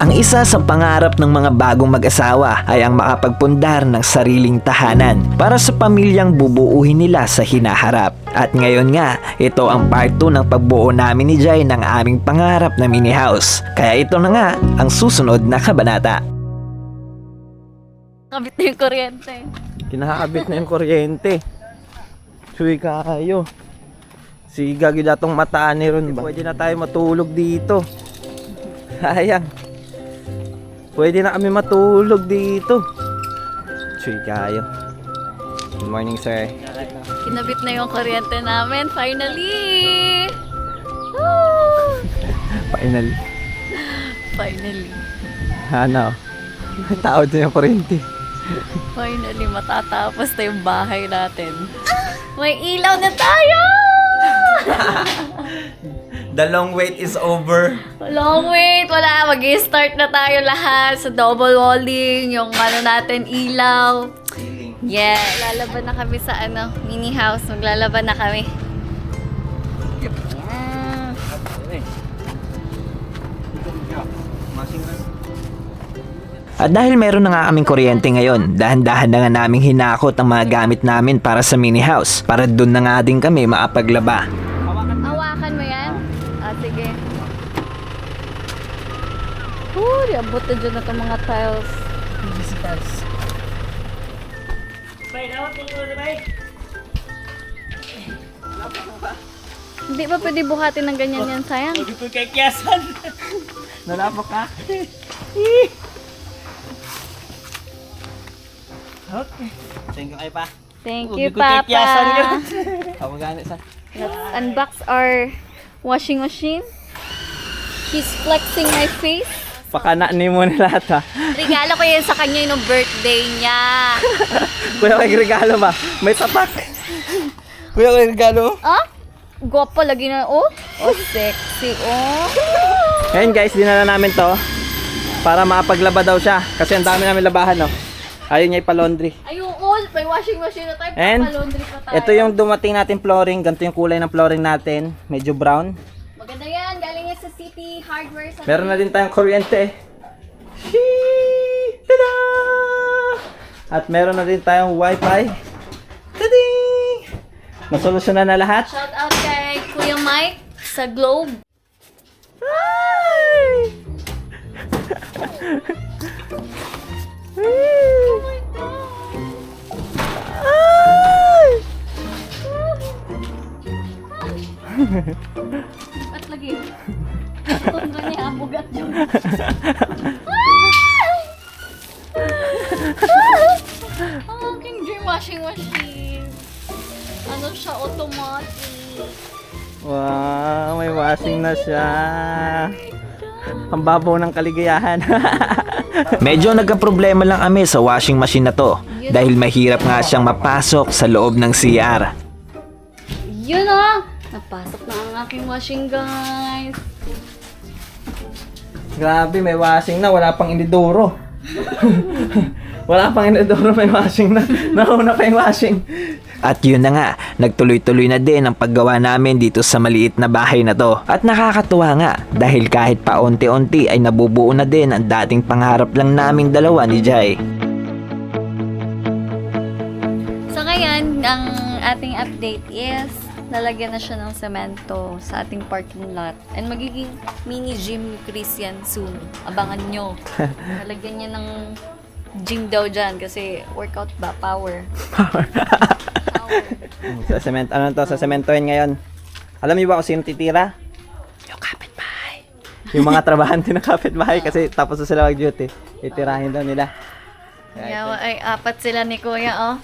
Ang isa sa pangarap ng mga bagong mag-asawa ay ang makapagpundar ng sariling tahanan para sa pamilyang bubuuhin nila sa hinaharap. At ngayon nga, ito ang part 2 ng pagbuo namin ni Jai ng aming pangarap na mini house. Kaya ito na nga ang susunod na kabanata. Kabit na yung kuryente. Kinakabit na yung kuryente. Suy kayo. Si Gagi datong mataan ni Ron ba? Pwede na tayo matulog dito. Sayang. Pwede na kami matulog dito. Suy kayo. Good morning, sir. Kinabit na yung kuryente namin, finally! Woo! Finally. Finally. Ano? Tawad na yung kuryente. Finally, matatapos na yung bahay natin. May ilaw na tayo! The long wait is over. Long wait, wala. Mag-i-start na tayo lahat sa double walling, yung natin, ilaw. Yeah, lalaban na kami sa mini house. Maglalaban na kami. Yeah. At dahil meron na nga kaming kuryente ngayon, dahan-dahan na nga naming hinakot ang mga gamit namin para sa mini house para doon na nga din kami makapaglaba. Hawakan mo yan? Ah, sige. Abot na dyan na itong mga tiles. Hindi ba pwede buhatin ng ganyan yan, sayang? Huwag ko kay kiyasan. Nalapak ka? Okay. Thank you kay pa. Thank Huwag you, ko kay kiyasan yun. Papa. Ako ganit sa... Let's unbox our washing machine. She's flexing my face. Pakananin mo na lahat ha. Regalo ko yan sa kanya yung birthday niya. Kuya, may regalo ba? May tapak. Kuya, may regalo. Ah? Gwapo lagi na. Oh, sexy. Oh. Ngayon guys, dinala namin to para makapaglaba daw siya. Kasi ang dami namin labahan, no? Ayaw niya ipa-laundry. Ayun, may washing machine na tayo. And Laundry pa tayo. ito yung dumating natin flooring. Ganito yung kulay ng flooring natin. Medyo brown. Maganda yan. Galing yan sa City Hardware. Sa Meron na din tayong kuryente. Tada! At meron na din tayong wifi. Tading! Nasolusyonan na lahat. Shout out kay Kuya Mike sa Globe. Ay! Oh my God. Ay! At lagi. Tundra niya abugat yun. Ang aking dream washing machine. Ano siya, automatic. Wow, may washing na siya. Ang babaw ng kaligayahan. Medyo nagka-problema lang kami sa washing machine na to dahil mahirap nga siyang mapasok sa loob ng CR. Yun ah! Napasok na ang aking washing, guys. Grabe, may washing na. Wala pang inidoro. Wala pang inidoro, may washing na. Nauna pa yung washing. At yun na nga, nagtuloy-tuloy na din ang paggawa namin dito sa maliit na bahay na to. At nakakatuwa nga dahil kahit paunti-unti ay nabubuo na din ang dating pangarap lang naming dalawa ni Jai. So ngayon, ang ating update is lalagyan na siya ng semento sa ating parking lot. And magiging mini gym Christian soon. Abangan nyo. Lalagyan niya ng gym daw dyan kasi workout ba? Power. Power. Sa cement, ano to? Sa sementohin ngayon. Alam niyo ba kung sino titira? Yung kapitbahay. Yung mga trabahante ng kapitbahay kasi tapos na sila mag-duty. Itirahin daw nila. Yeah, ay apat sila ni Kuya, oh.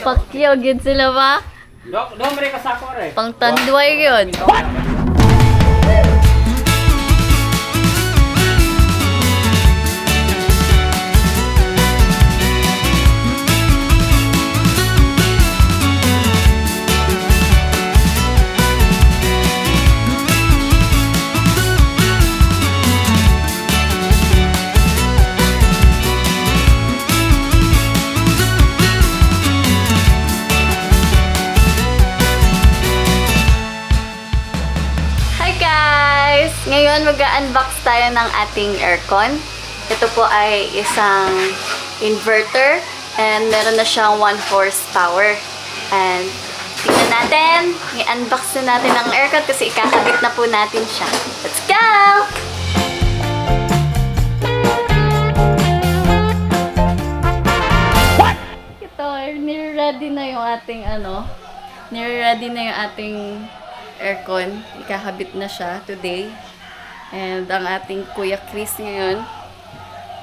Pakyaw, gid sila ba? Dok, mereka sako re. Pang tanduay yun. Ngayon, mag-unbox tayo ng ating aircon. Ito po ay isang inverter and meron na siyang 1 horsepower. And tingnan natin, i-unbox na natin ang aircon kasi ikakabit na po natin siya. Let's go! Ito, nire-ready na yung ating nire-ready na yung ating aircon. Ikakabit na siya today. And ang ating Kuya Chris ngayon,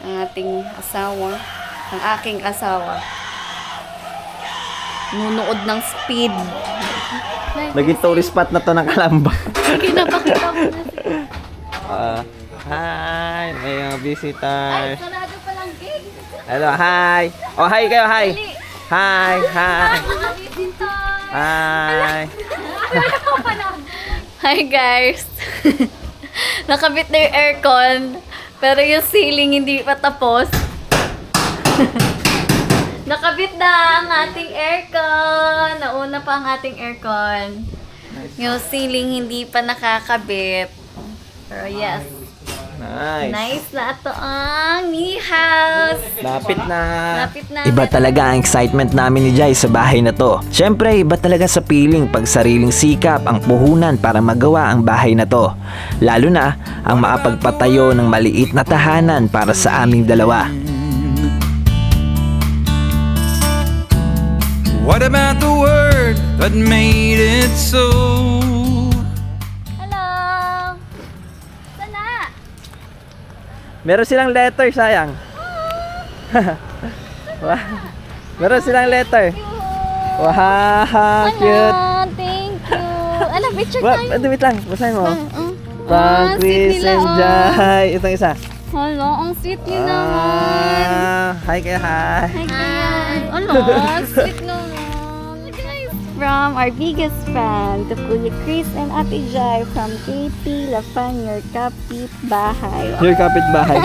ang ating asawa, ang aking asawa, nunood ng speed. Naging tourist spot na to ng Kalamba. Sige na, pakita mo na. Hi! May mga Ay, visitors. sarado pa lang gate. Hello, hi! Oh, hi kayo, hi! Dali. Hi! Hi! Mga visitors. Hi! Hi guys! Nakabit na yung aircon, pero yung ceiling hindi pa tapos. Nakabit na ang ating aircon! Nauna pa ang ating aircon. Yung ceiling hindi pa nakakabit. Pero yes, Nice! nice na ito ang mini house! Lapit na! Lapit na. Iba talaga ang excitement namin ni Jai sa bahay na to. Siyempre, iba talaga sa feeling pag sariling sikap ang puhunan para magawa ang bahay na to. Lalo na ang makapagpatayo ng maliit na tahanan para sa aming dalawa. What about the word that made it so? Hello! Sana! Meron silang letter, sayang. Wow. Meron silang letter. Wow, cute. Thank you! Ano, picture Wow, tayo? wait lang, basahin mo. Ah, Pang Chris sweet nila, and oh. Jai. Itong isa. Hello, ang sweet niyo naman. Hi kayo, hi. Hi, guys. Ano, ang sweet naman. From our biggest fan, to Kuya Chris and Ate Jai from KP Lafan, your kapitbahay. Your kapitbahay.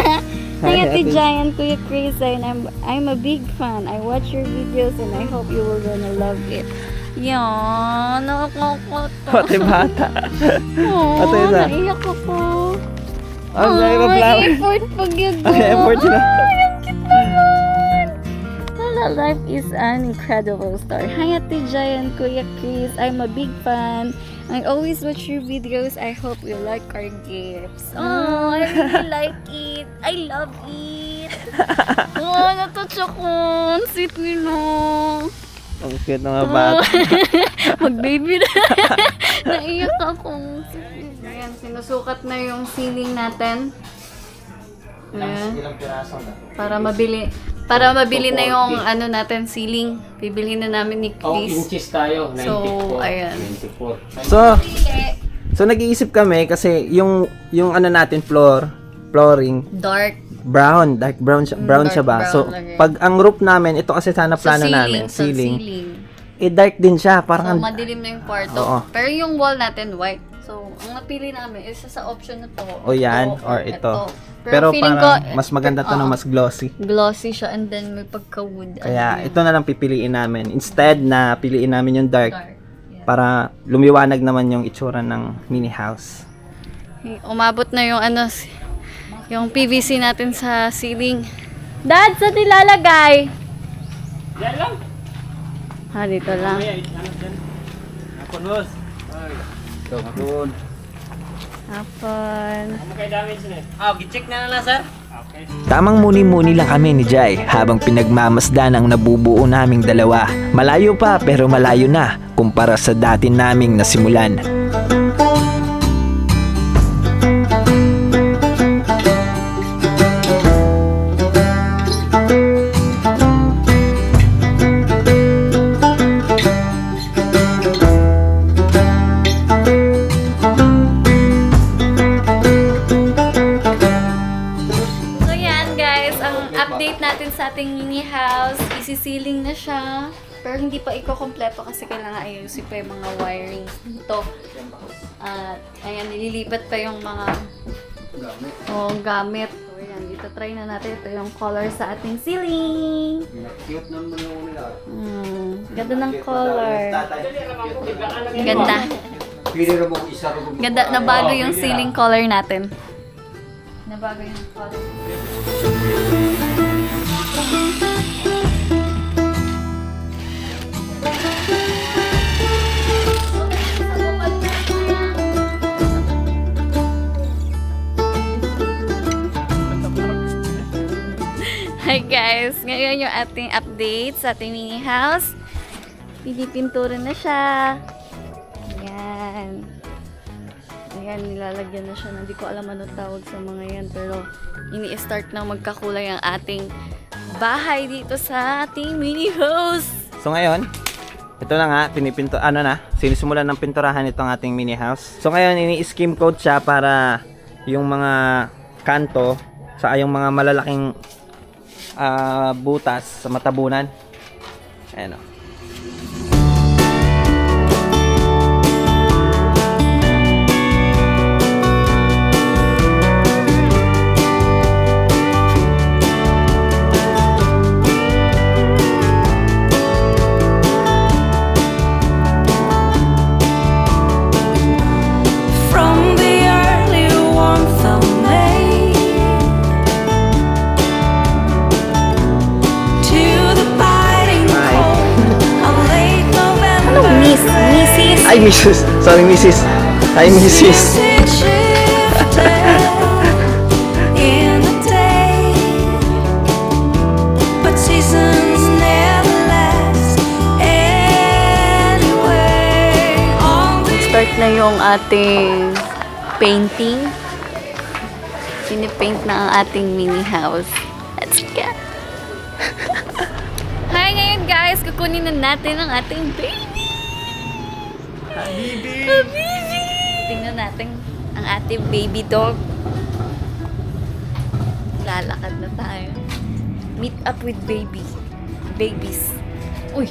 Hi, Ate Jai and Kuya Chris, and I'm a big fan. I watch your videos and I hope you will gonna love it. Yan, nakakakot. Pati bata. Oh, Ate isa. naiyak ako. Ang layo pa flower. effort pag yun. Ay, effort sila. Ay, ang cute naman. Lala Life is an incredible story. Hi, Ate Jai and Kuya Chris. I'm a big fan. I always watch your videos. I hope you like our gifts. Oh, I really like it. I love it. Oh, natouch ako. Ang sweet nila. Ang cute ng mga bata. Mag-baby na. Naiyak ako. Ayan, sinusukat na yung ceiling natin. Ayan. Para mabili na yung ano natin, ceiling. Bibili na namin ni Oh, Chris. inches tayo. 94. So, ayan. 94. So nag-iisip kami kasi yung ano natin flooring Dark. dark brown siya ba? Dark So brown lagi. pag ang roof namin, ito kasi sana Sa plano ceiling. namin, Sa ceiling. ceiling. Dark din siya, So, parang madilim na yung kwarto. Oo. Pero yung wall natin, white. So, ang napili namin, isa sa option na to. o yan or ito. Pero, Pero feeling parang ko, mas maganda to na oo, mas glossy. glossy siya and then may pagka-wood. Kaya ito na lang pipiliin namin. Instead na piliin namin yung dark dark. Yeah. para lumiwanag naman yung itsura ng mini house. Umabot na yung yung PVC natin sa ceiling. Dad, saan nilalagay? Yan lang. Dito lang. Ayan, ano dyan? Ako, boss. Ay. Ito, doon. Hapon. Ano kayo damage na eh? Ah, gi-check na lang, sir. Okay. Tamang muni-muni lang kami ni Jai habang pinagmamasdan ang nabubuo naming dalawa. Malayo pa pero malayo na kumpara sa dati naming nasimulan. So yan guys, ang update natin sa ating mini house. Isi-ceiling na siya. Pero hindi pa iko-kompleto kasi kailangan ayusin pa yung mga wirings dito. At ayan, nililipat pa yung mga gamit. So ayan, dito try na natin. Ito yung color sa ating ceiling. Cute naman yung nila. Ganda ng color. Ganda. Ganda, nabago yung ceiling color natin. Nabago yung color. Hi guys! Ngayon yung ating update sa ating mini house. Pinipintura na siya. Ayan. Ayan, nilalagyan na siya. Hindi ko alam ano tawag sa mga yan. Pero ini-start na magkakulay ang ating bahay dito sa ating mini house. So ngayon, ito na nga, sinisimulan ng pinturahan itong ating mini house. So ngayon, ini-skim coat siya para yung mga kanto sa yung mga malalaking butas sa matabunan. Ayan o. From the early warmth of May to the biting cold of late November. Mrs. Ay, Mrs. Sorry, Mrs. Hi, Mrs. It shifted in the day, but seasons never last anyway. On the Start na yung ating painting. Pinipaint na ang ating mini house. Let's go! Hi ngayon guys! Kukunin na natin ang ating baby! Habibi! Tingnan natin ang ating baby dog. Lalakad na tayo. Meet up with babies. Uy!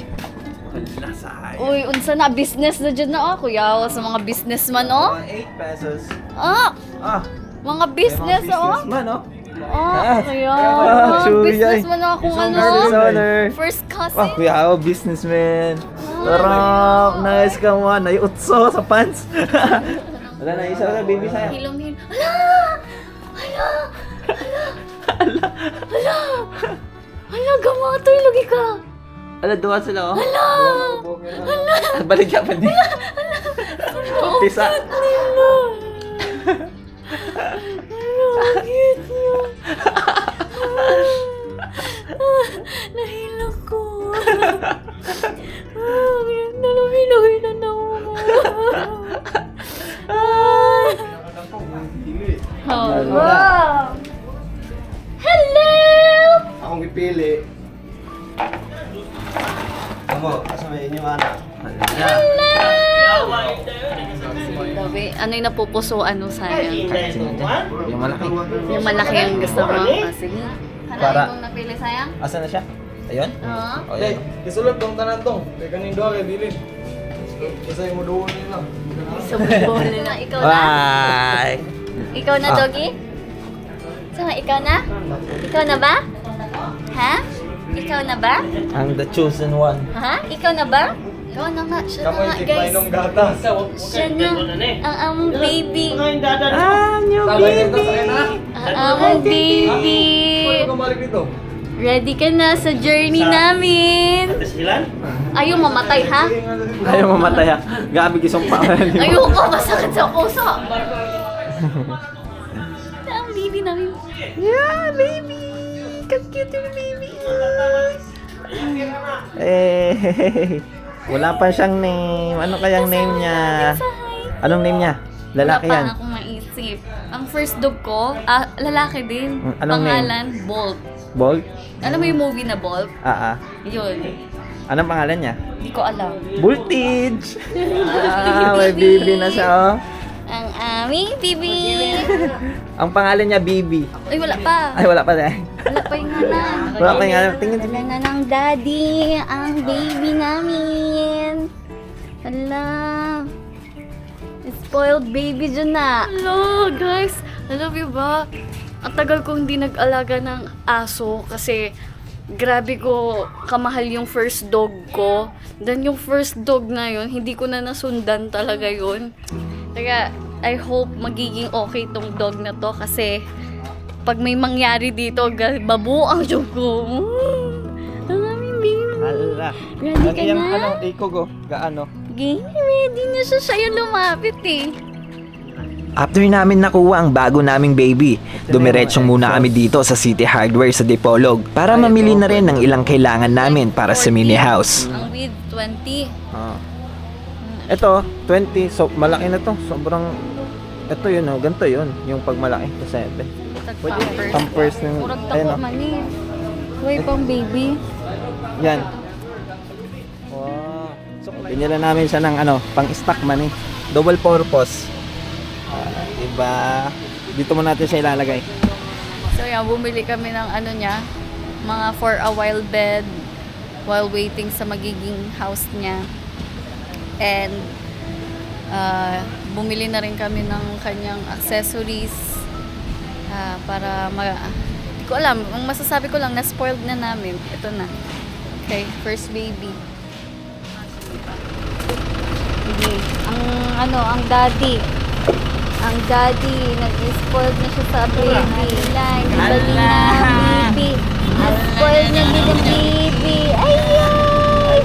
Uy, unsa na business na dyan na ako. Kuya, sa mga businessman, oh. 8 pesos. Ah, Ah, mga business, oh. man, oh. Oh, kuya. Ah, Chuya, Businessman na akong Service ano. owner. First Wah, cousin. kuya ako, businessman. Sarap. Nice ka mo. Naiutso sa pants. Wala na, isa na, baby sayang. Hilong-hilong. Hala, gamatoy, lagi ka. Ala, duwa sila, oh. Hala! Balik ka pa din. Pisa. Nahilak ko. Nalumilog na ako. Wow! Hello! Akong pipili. Amo, asa may inyo anak? Grabe, ano yung napupusuan mo sayang? Yung malaki. Yung malaki yung gusto mo? Ah, sige. Hanayin Para- mong napili sayang? Asa na siya? Ayun? Oo. O, yan. Isulod tong tanan tong. Kay kanin doa kay bilin. Isa yung muduon nila. Sa buwan na. Ikaw na? Bye! Ikaw na, Doggy? Sama, ikaw na? Ikaw na ba? Ha? Ikaw na ba? I'm the chosen one. Ha? Ikaw na ba? Ikaw na nga. Siya na Kamoy nga, tik guys. mainom gatas. Siya na. Ang among baby. Ah, new Sabay nito sa na. Ang among baby. Ano ka balik dito? Ready ka na sa journey namin. Ayaw mamatay, ha? Ayaw mamatay ha. Gabi kisong pa. Ayaw pa, masakit sa puso. Ang baby namin. Yeah, baby! Ka-cute yung baby! Eh, wala pa siyang name. Ano kayang name niya? Anong name niya? Lalaki Wala yan. pa akong maisip. Ang first dog ko, lalaki din. Anong Pangalan, Bolt. Bolt? Alam mo yung movie na Bolt? Yun. Anong pangalan niya? Hindi ko alam. Voltage! May baby na siya, oh. Ang aming baby. Ang pangalan niya, Bibi. Ay, wala pa. Ay, wala pa din. Wala pa yung anak. Wala pa yung anak. Tingnan, Wala na ng daddy. Ang baby namin. Hala. Spoiled baby dyan na. Hello, guys. Alam niyo ba? Ang tagal kong hindi nag-alaga ng aso kasi grabe ko kamahal yung first dog ko. Then yung first dog na yun, hindi ko na nasundan talaga yun. Kaya I hope magiging okay tong dog na to kasi pag may mangyari dito, babu ang dog ko. Ang aming baby. Hala. Ready ka Yung na? ikog oh. Gaano? Ready na siya. Siya yung lumapit eh. After namin nakuha ang bago naming baby, dumiretsyong muna kami dito sa City Hardware sa Dipolog para mamili na rin ng ilang kailangan namin para sa mini house. Ang with 20. Ah. Ito, 20. So, malaki na to. Sobrang... Ito yun oh. Ganito yun. Yung pag malaki. Ito 7. Pwede pampers ng... Murag Ayun tako oh. man eh. Huwag pang baby. Yan. Wow. So, binila namin siya ng ano, pang-stock man eh. Double purpose. Diba? Dito mo natin siya ilalagay. So yan, bumili kami ng ano niya, mga for a while bed while waiting sa magiging house niya. And bumili na rin kami ng kanyang accessories para hindi ko alam, ang masasabi ko lang na spoiled na namin. Ito na. Okay, first baby. Sige, ang daddy. Ang daddy, nag-spoiled na siya sa baby. Ang daddy na baby. Ang spoiled na din ang baby. Ayay!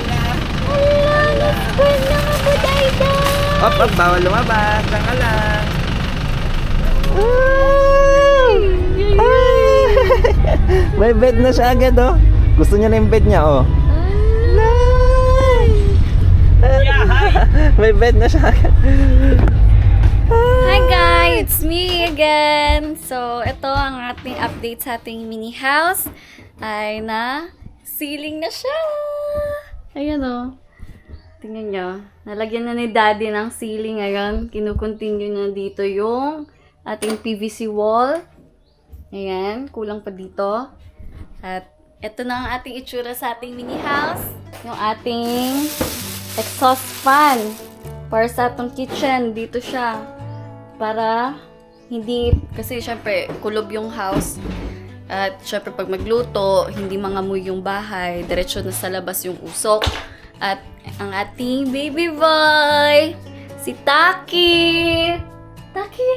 Hala, na-spoiled na nga po, Dayda. Op, bawal lumabas. Saka lang. May bed na siya agad oh. Gusto niya na yung bed niya oh. May bed na siya agad. Hi guys! It's me again! So, ito ang ating update sa ating mini house. Ay na, ceiling na siya! Ayan o. Tingnan nyo. Nalagyan na ni Daddy ng ceiling ngayon. Kinukontinue na dito yung ating PVC wall. Ayan, kulang pa dito. At ito na ang ating itsura sa ating mini house. Yung ating exhaust fan. Para sa atong kitchen, dito siya. Para hindi, kasi syempre kulob yung house. At syempre pag magluto, hindi mangamoy yung bahay. Diretso na sa labas yung usok. At ang ating baby boy, si Taki. Taki!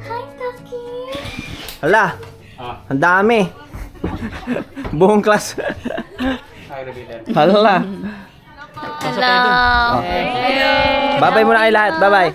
Hi, Taki! Hala. Ang dami. Buong class. Hala. Hello! Bye-bye muna kayo lahat. Bye-bye.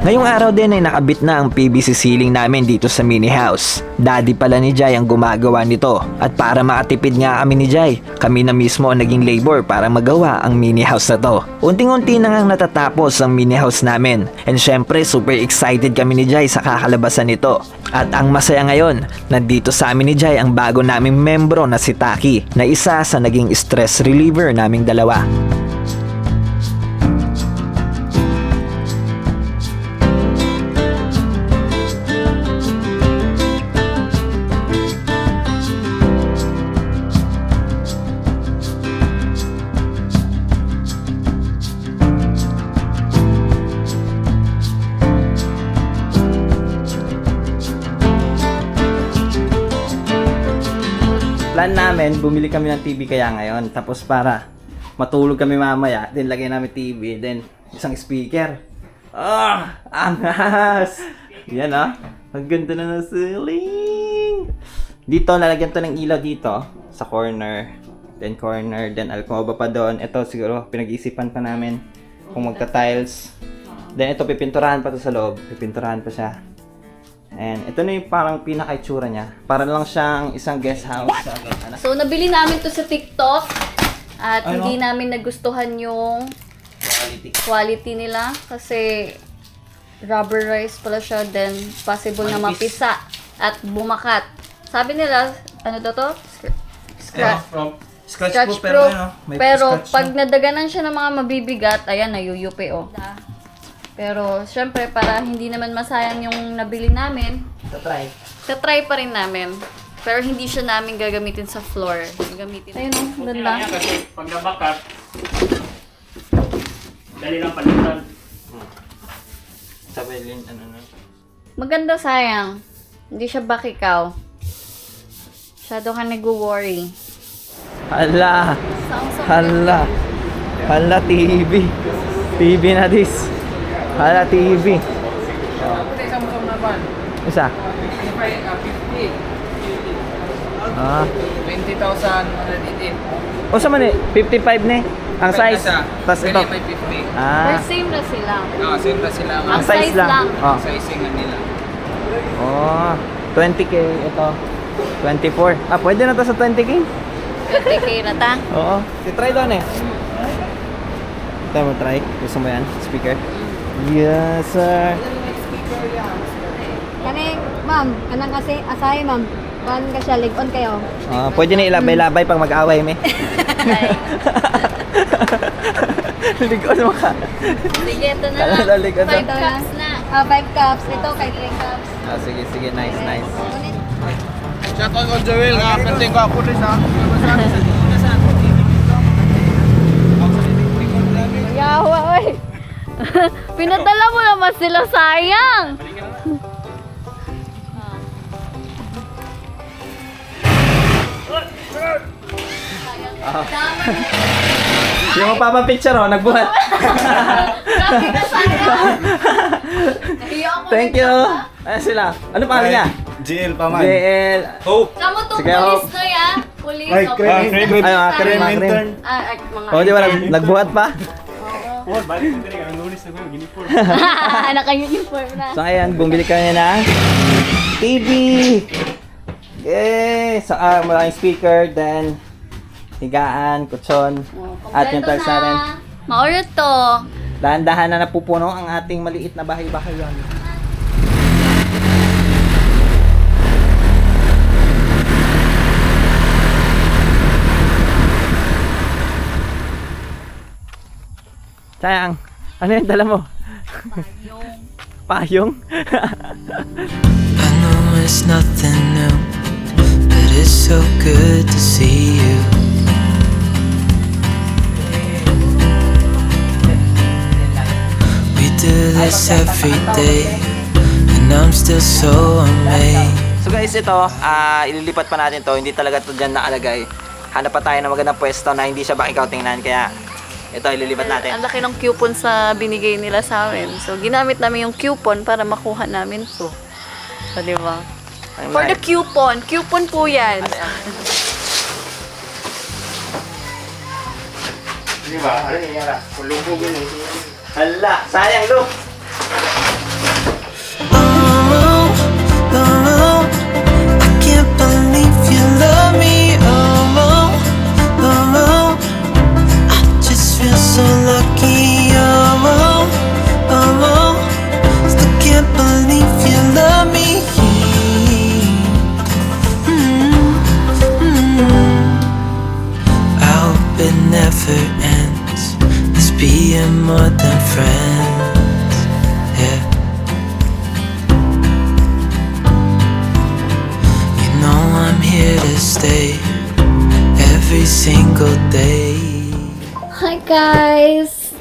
Ngayong araw din ay nakabit na ang PVC ceiling namin dito sa mini house. Daddy pala ni Jai ang gumagawa nito. At para makatipid nga kami ni Jai, kami na mismo ang naging labor para magawa ang mini house na to. Unting-unti na ngang natatapos ang mini house namin. And syempre super excited kami ni Jai sa kakalabasan nito. At ang masaya ngayon, nandito sa amin ni Jai ang bago naming membro na si Taki, na isa sa naging stress reliever naming dalawa. Plan namin, bumili kami ng TV kaya ngayon. Tapos para matulog kami mamaya, then lagay namin TV, then isang speaker. Ah! Angas! Yan ah. Ang ganda na ng ceiling! Dito, lalagyan to ng ilaw dito. Sa corner. Then alcoba pa doon. Ito siguro, pinag-iisipan pa namin kung magta-tiles. Then ito, pipinturahan pa to sa loob. Pipinturahan pa siya. And ito na yung parang pinaka-itsura niya. Para lang siyang isang guest house. So, nabili namin to sa TikTok. At Ano? hindi namin nagustuhan yung quality nila. Kasi rubberized pala siya. Then, possible na Manipis. mapisa at bumakat. Sabi nila, ano daw to? Scratch proof. Pero pag nadaganan siya ng mga mabibigat, ayan, nayuyupi oh. Pero, syempre, para hindi naman masayang yung nabili namin, tatry pa rin namin. Pero hindi siya namin gagamitin sa floor. Gagamitin. Ayun oh, ganda. Kasi pag nabakat, dali lang palitan. Sabi Lin, ano na. Maganda sayang. Hindi siya back ikaw. Masyado ka nag-worry. Hala. Hala. Hala, TV. TV na this. Hala, TV. Isa. Ah. 20,118. O sa man 55 ni. Ang size. Tas ito. Ah. First same na sila. Same na sila. Ang size lang. Oh. Sizingan nila. Oh. 20k ito. 24. Ah, pwede na to sa 20k? 20k na ta. Oo. Try doon eh. Tayo mo try. Gusto mo yan? Speaker? Yes, sir. Kani, ma'am, kanang kasi asay, ma'am. Kuan ka siya, ligon kayo. Ah, pwede na ilabay-labay pag mag-away, me. Ligon mo ka. Sige, ito na Kala lang. lalig, ano? 5 cups na. 5 cups. Ito kay 3 cups. Ah, sige, sige. Nice, nice. Shout out ko Joel nga. Pwede ko ako rin ha. Yawa, oy. Pinadala mo naman sila, sayang. Yung magpapapicture, oh, nagbuhat. Grabe ka, sayang. Nahiya ako. Thank you. Ayan sila. Ano pangalan niya? JL pa man. JL. Kamu tong Sige, pulis Hope. na ya. Pulis. Ay, o, crane, pulis crane. na Ay, mga tayo. crane, mga crane. Mga Oh, di ba? Nagbuhat pa? Naka-uniform na. So, ayan. Bumili kami na TV. Yay! So, maraming speaker. Then, higaan, kutsyon. At yung tiles natin. Mauro to. Dahan-dahan na napupuno ang ating maliit na bahay-bahayan. Sayang. Ano yung dala mo? Payong. I know it's nothing new, but it's so good to see you. We do this every day, and I'm still so amazed. So guys, ito, ililipat pa natin to. Hindi talaga to dyan nakalagay. Hanap pa tayo ng magandang pwesto na hindi siya back ikaw tingnan. Kaya, ito, ililipat natin. Ang laki ng coupon sa binigay nila sa amin. So, ginamit namin yung coupon para makuha namin to. So, di ba? For the coupon. Coupon po yan. Di ba? Ano yung yara? Kulubog yun eh. Hala, sayang lo. Oh, oh, I can't believe you love me. Oh, oh, oh, I just feel so lucky. Oh, oh, oh, still can't believe you love me. I hope it never ends. Let's be more than friends. Yeah. You know I'm here to stay every single day. Hi guys!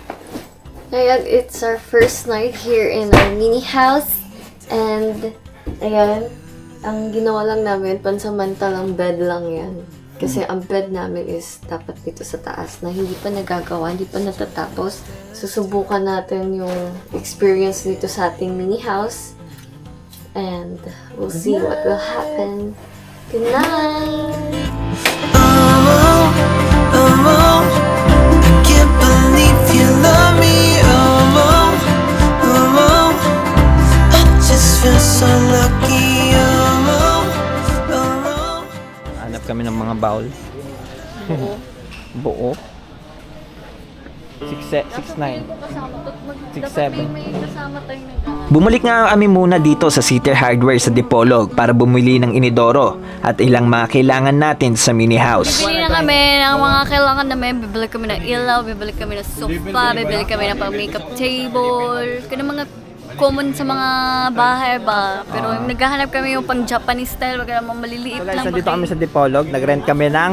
Ngayon, it's our first night here in our mini house. And, ayan, ang ginawa lang namin, pansamantalang bed lang yan. Kasi ang bed namin is dapat dito sa taas na hindi pa nagagawa, hindi pa natatapos. Susubukan natin yung experience dito sa ating mini house. And we'll see what will happen. Good night! Oh, oh, oh, I can't believe you love me. Oh, oh, oh, oh, I just feel so lucky. Oh, oh, oh, oh. Hanap kami ng mga bowl. Buo. 6'9". 6'7". Bumalik nga kami muna dito sa City Hardware sa Dipolog para bumili ng inidoro at ilang mga kailangan natin sa mini house. Bibili na kami ng mga kailangan namin. Bibili kami ng ilaw, bibili kami ng sofa, bibili kami ng pang-makeup table. Kaya mga common sa mga bahay ba. Pero naghahanap kami yung pang-Japanese style, wag namang maliliit So guys, lang. nandito kami sa Dipolog. Nag-rent kami ng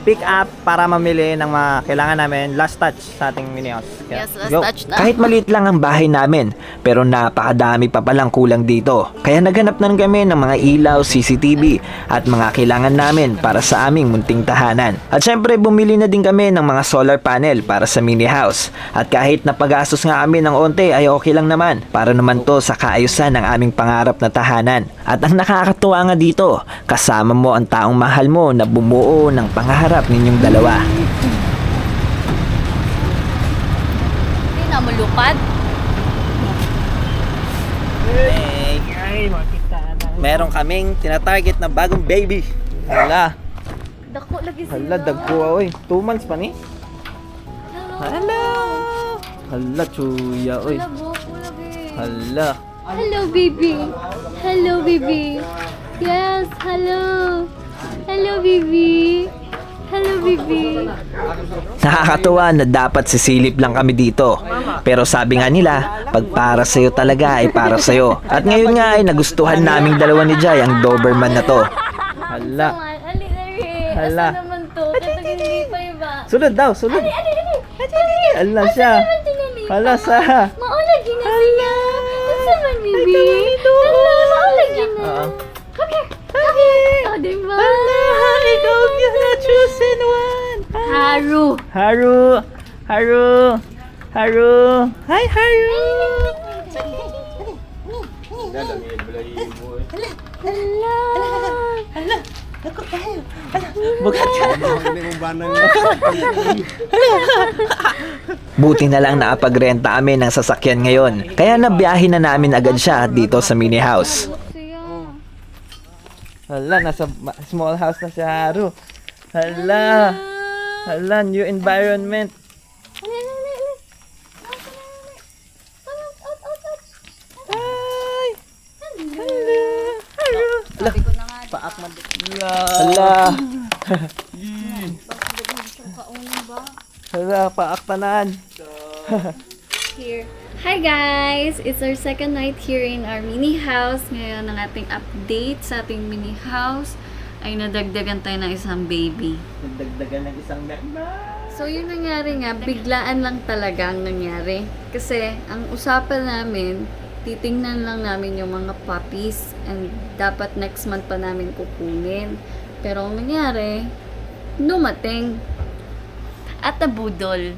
pick-up para mamili ng mga kailangan namin. Last touch sa ating mini house. Kaya, Yes, last go. touch na. Kahit maliit lang ang bahay namin, pero napakadami pa palang kulang dito. Kaya naghanap na rin kami ng mga ilaw, CCTV at mga kailangan namin para sa aming munting tahanan. At syempre bumili na din kami ng mga solar panel para sa mini house. At kahit napagastos nga kami ng onte ay okay lang naman para naman to sa kaayusan ng aming pangarap na tahanan. At ang nakakatuwa nga dito, kasama mo ang taong mahal mo na bumuo ng pangarap ninyong dalawa. Hindi na malupad. Meron kaming tinatarget na bagong baby. Hala. Dako lagi sila. Hala, dagko oy. 2 months pa ni. Hala. Hala, chuya oy. Labo ko lagi. Hala. Hello, baby. Hello, baby. Yes, hello. Hello, baby. Hello, baby. Nakakatuwa na dapat sisilip lang kami dito. Pero sabi nga nila, pag para sa'yo talaga ay para sa'yo. At ngayon nga ay nagustuhan naming dalawa ni Jai ang Doberman na to. Hala. Ali na rin. Hala. Asa naman to? Katag hindi pa iba. Sunod daw, sunod. Hala siya. Hala sa. Maulagi na sila. Asa man, baby? Hala, maulagi na. Come here. Come here. O, diba? Ikaw yung na-chosen one. Haru. Haru. Haru. Haru. Hi, Haru. Hala. Bukat ka. Buti na lang nakapagrenta kami ng sasakyan ngayon. Kaya nabiyahin na namin agad siya dito sa mini house. Hala, nasa small house na si Haru. Hala. Hala, new environment. Hi. Hello. Haru. Hala. Paak man. Hala. Hala, paak tanan. Here. Hi guys! It's our second night here in our mini house. Ngayon ang ating update sa ating mini house ay nadagdagan tayo ng isang baby. Nagdagdagan ng isang member. So yung nangyari nga, biglaan lang talaga ang nangyari. Kasi ang usapan namin, titingnan lang namin yung mga puppies and dapat next month pa namin kukunin. Pero ang nangyari, dumating. At nabudol.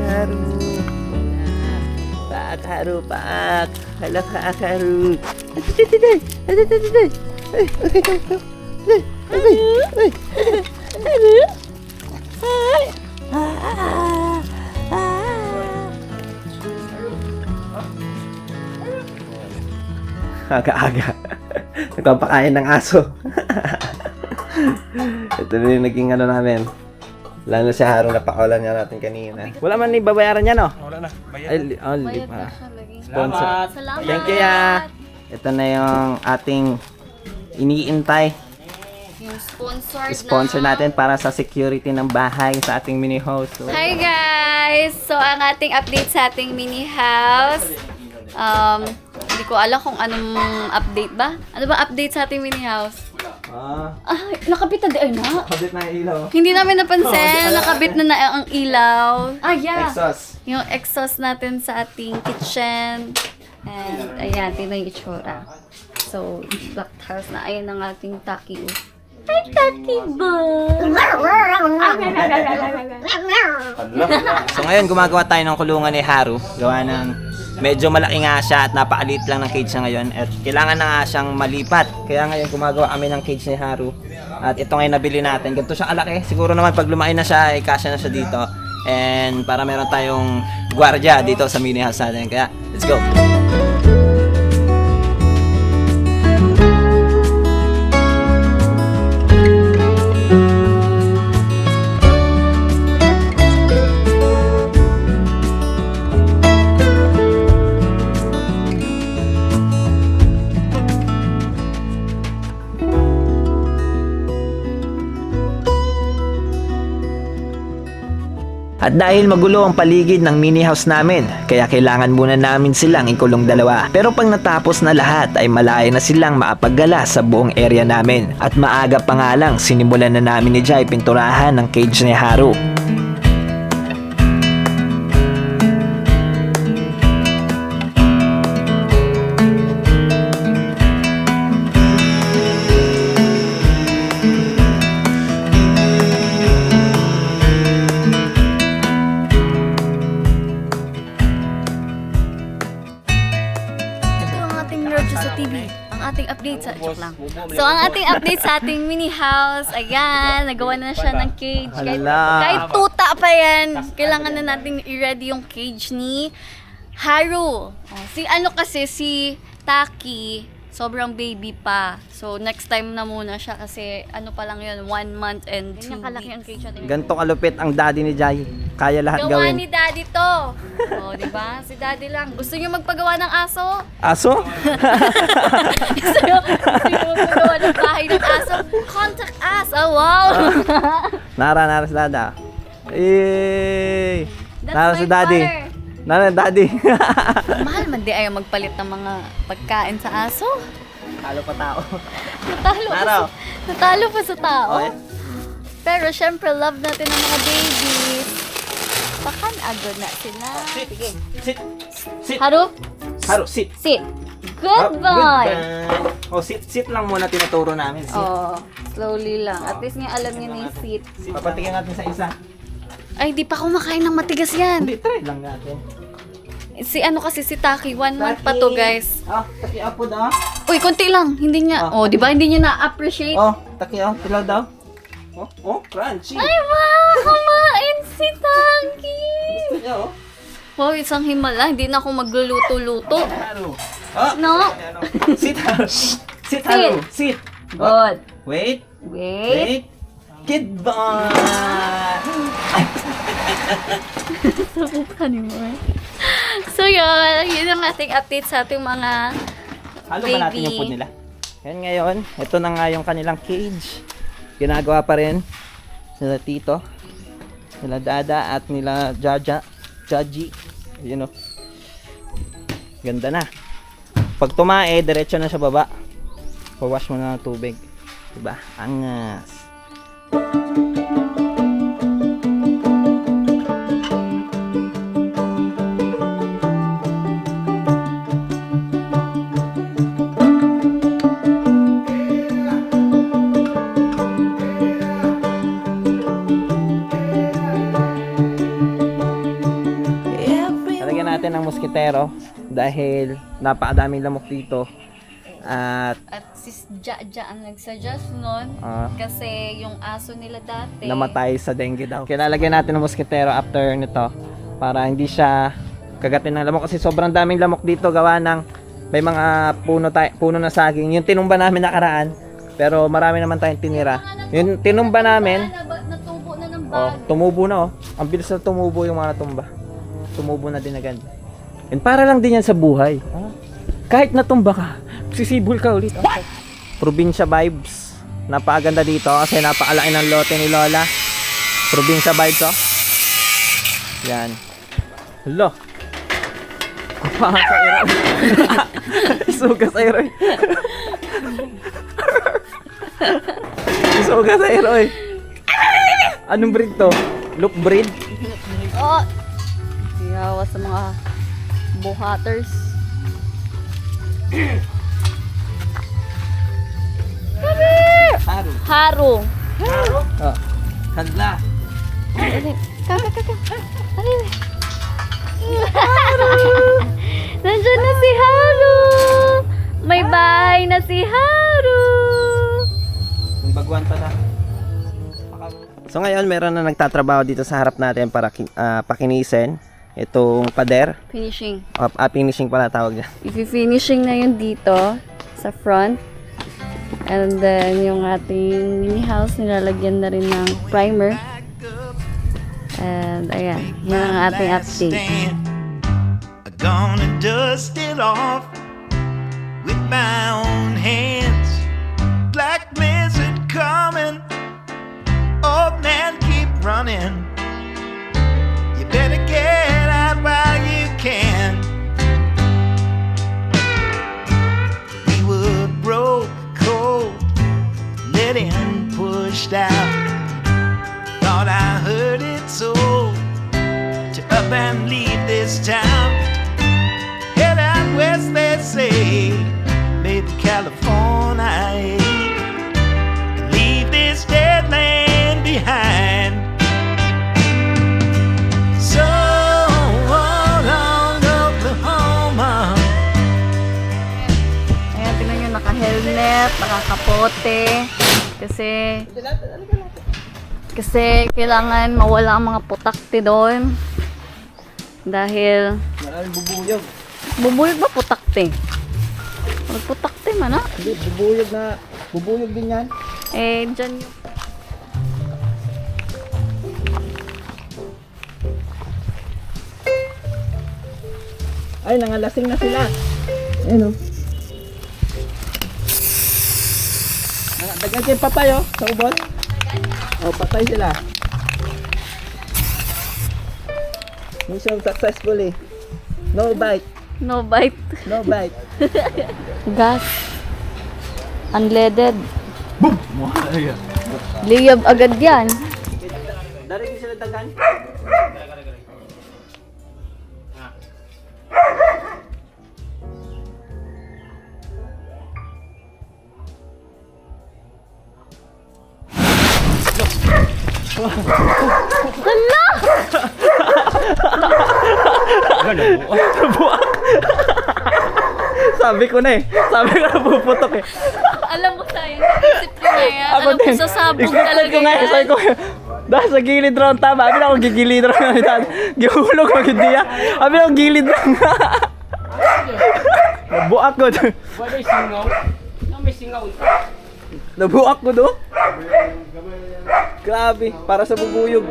Haru. Paak, Haru, paak. Hala, paak, Haru. Aga-aga. Nagpapakain ng aso. Ito na yung naging ano namin. Lalo si Haru na pakawalan niya natin kanina. Wala man ni babayaran niya, no? Wala na. Bayad. Ay, only Bayad pa. na siya lagi. Sponsor. Salamat! Thank you, ya. Ito na yung ating iniintay. Yung sponsored Sponsor na. natin para sa security ng bahay sa ating mini house. So, Hi guys! So, ang ating update sa ating mini house. Hindi ko alam kung anong update ba. Ano ba update sa ating mini house? Ay, nakabit na di ay na. kabit na yung ilaw. Hindi namin napansin. Nakabit na ang ilaw. Ah, yeah. Exhaust. Yung exhaust natin sa ating kitchen. And, ayan, tingnan yung itsura. So, black tiles na. Ayan ang ating taki. Hi, Taki Boy! So ngayon gumagawa tayo ng kulungan ni Haru. Gawa ng medyo malaki nga siya at napakaliit lang ng cage niya ngayon. At kailangan na nga siyang malipat. Kaya ngayon gumagawa kami ng cage ni Haru. At ito ngayon nabili natin. Ganito siya kalaki. Siguro naman pag lumaki na siya, ay kasya na siya dito. And para meron tayong gwardiya dito sa mini house natin. Kaya let's go! At dahil magulo ang paligid ng mini house namin, kaya kailangan muna namin silang ikulong dalawa. Pero pag natapos na lahat ay malaya na silang makapaggala sa buong area namin. At maaga pa nga lang sinimulan na namin ni Jai pinturahan ng cage ni Haru. Ito ang ating radyo sa TV. Ang ating update sa... Joke lang. So, ang ating update sa ating mini house. Ayan, nagawa na siya ng cage. Kahit tuta pa yan, kailangan na natin i-ready yung cage ni Haru. Si Taki, sobrang baby pa. So, next time na muna siya kasi pa lang yun, 1 month and 2 kalaki ang cage natin. Ganto kalupit ang daddy ni Jai. Kaya lahat Gawa gawin. ni Daddy to. Di ba? Si Daddy lang. Gusto niyo magpagawa ng aso? Aso? Gusto niyo magpagawa ng bahay ng aso? Contact us! Oh, wow! Nara si dada. Eh. That's Nara my si daddy. father. Nara daddy. Mahal man di ayaw magpalit ng mga pagkain sa aso. Talo pa tao. Natalo pa sa tao. Okay. Pero syempre, love natin ang mga babies. Bakan agad na sila. Sige. Sit. Haru, Haru, sit. sit. Good boy. Oh, sit lang muna tinuturo namin. Sit. Oh, slowly lang. At least nga alam niya na yung sit. Papatingin natin sa isa. Ay, di pa kumakain ng matigas yan. Hindi, try lang natin. Si Taki, 1 month pa to, guys. Taki apo daw. Uy, konti lang. Hindi niya, di ba? Hindi niya na-appreciate. Taki tilaw daw. Crunchy. Ay, wow! Kumain si Taki! Gusto niya, Wow, isang himala. Hindi na ako magluluto-luto. Haru. No? Sit, Haru. Sit, Haru. Sit. Good. Wait. Wait. Goodbye. Sabukan mo. So, yun ang ating update sa ating mga Halo ba natin yung food nila? Yan ngayon, ito na nga yung kanilang cage. Ginagawa pa rin nila Tito, nila Dada at nila Jaji. You know. Ganda na. Pag tumae, diretso na siya baba. Pawash mo na ng tubig. Diba? Angas. Lalagyan natin ng moskitero dahil napakadaming lamok dito. At si Jaja ang nagsuggest nun kasi yung aso nila dati namatay sa dengue daw. Kaya lalagyan natin ng moskitero after nito para hindi siya kagatin ng lamok kasi sobrang daming lamok dito gawa ng may mga puno na saging. Yung tinumba namin nakaraan pero marami naman tayong tinira. Yung tinumba namin natubo na ng bag. tumubo na Ang bilis na tumubo yung mga natumba. Tumubo na din agad. And para lang din yan sa buhay. Kahit natumba ka, sisibol ka ulit. Probinsya vibes. Napakaganda dito kasi napakalaki ng lote ni Lola. Probinsya vibes, Yan. Hello. Kupahan sa iro. Isuga sa iro. Isuga sa iro. Anong breed to? Look breed? Yawa sa mga buhaters. Haru. Hadla. Nandiyan na si Haru. May bahay na si Haru. Bagwan pa na. So ngayon meron na nagtatrabaho dito sa harap natin para pakinisin itong pader. Finishing. Finishing pala tawag niya. I-finishing na yun dito sa front. And then yung ating mini house nilalagyan na rin ng primer. And ayan, yan ang ating update. I'm gonna dust it off with my own hands. Black coming. Old man, keep running. reached out. Thought I heard it so, to up and leave this town. Head out west, they say, maybe California. Leave this dead land behind. So long, Oklahoma. Ayan, tingnan nyo, naka-helmet, nakakapote. Kasi kailangan mawala ang mga putakti doon. Dahil Maraming bubuyog. bubuyog ba putakti? Putakti man, ha? Hindi, bubuyog din yan. Eh, dyan yung... Ay, nangalasing na sila. Ayun o. Dagan siya patay oh, sa ubod. Oh, patay sila. Mission successful eh. No bite. No bite. No bite. Gas. Unleaded. Boom! Liyab agad yan. Dari sila dagan. Sabi ko na eh. Sabi ko na puputok eh. Alam mo tayo, naisip ko na yan. Alam ko sasabog Expected talaga ko nga, yan. sabi ko, dahil sa gilid round tama, abi na ako gigilid round na gihulog ko hindi ah. Abi na ako gilid round na. Nabuak ko. May singaw. May singaw. Nabuak ko do. Grabe, para sa bubuyog.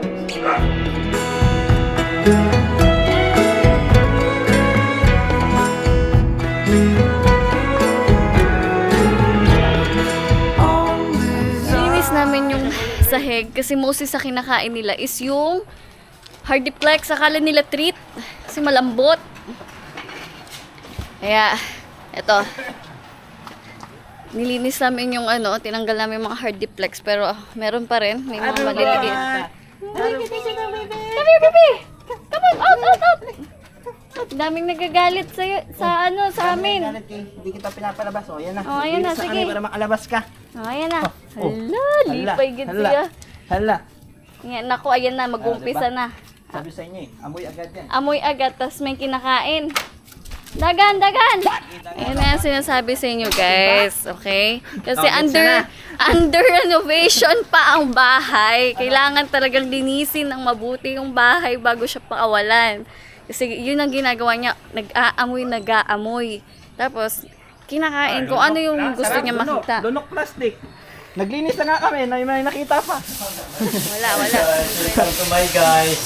Linis namin yung sahig kasi mostly sa kinakain nila is yung hardiplex. Akala nila treat kasi malambot. Kaya, eto. Nilinis namin yung tinanggal namin yung mga hardiplex pero meron pa rin. May mga maliliit pa. Come here, baby! Come on, out! Daming nagagalit sa amin. Hindi kita pinapalabas. O, yan na. Oh, ayan na, sige. Para makalabas ka. Oh, ayan na. Oh. Hala, lipay gid siya. Hala. Yan, naku, ayan na, mag-umpisa na. Sabi sa inyo eh, amoy agad yan. Amoy agad, tas may kinakain. Dagan! Ayan na yung sinasabi sa inyo, guys. Okay? Kasi under renovation pa ang bahay. Kailangan talagang linisin ng mabuti yung bahay bago siya pakawalan. Kasi yun ang ginagawa niya, nag-aamoy. Tapos, kinakain kung ano yung gusto niya makita. Lunok plastic. Naglinis na nga kami, may nakita pa. Wala. Welcome to my guys.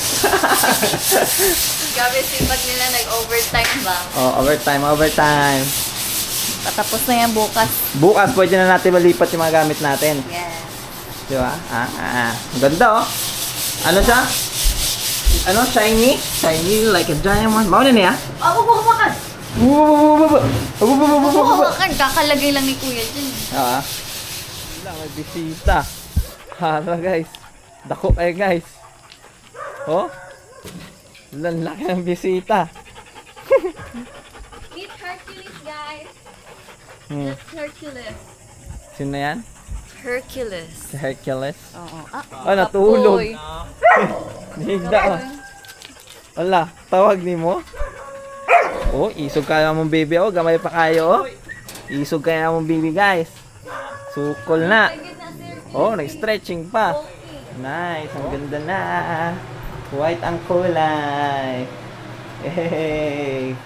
Grabe sipag nila, nag-overtime ba? Oh, overtime. Patapos na yan bukas. Bukas pwede na natin malipat yung mga gamit natin. Yes. Di ba? Ang ganda oh. Ano siya? Ano? Shiny? Shiny like a diamond. Mauna niya? Hawakan! Hawakan! Kakalagay lang ni Kuya dyan. Ah. Wala, may bisita. Hala guys. Dako kayo guys. Oh. Laki ng bisita. Meet Hercules, guys. Hmm. That's Hercules. Sino yan? Hercules. Si Hercules. Oo. Natulog. Apoy. Higda oh. Wala, tawag ni mo. Oh, isog kaya mong baby oh. Gamay pa kayo oh. Isog kaya mong baby guys. Sukol na. Oh, nag-stretching pa. Nice, ang ganda na. White ang kulay. Hey.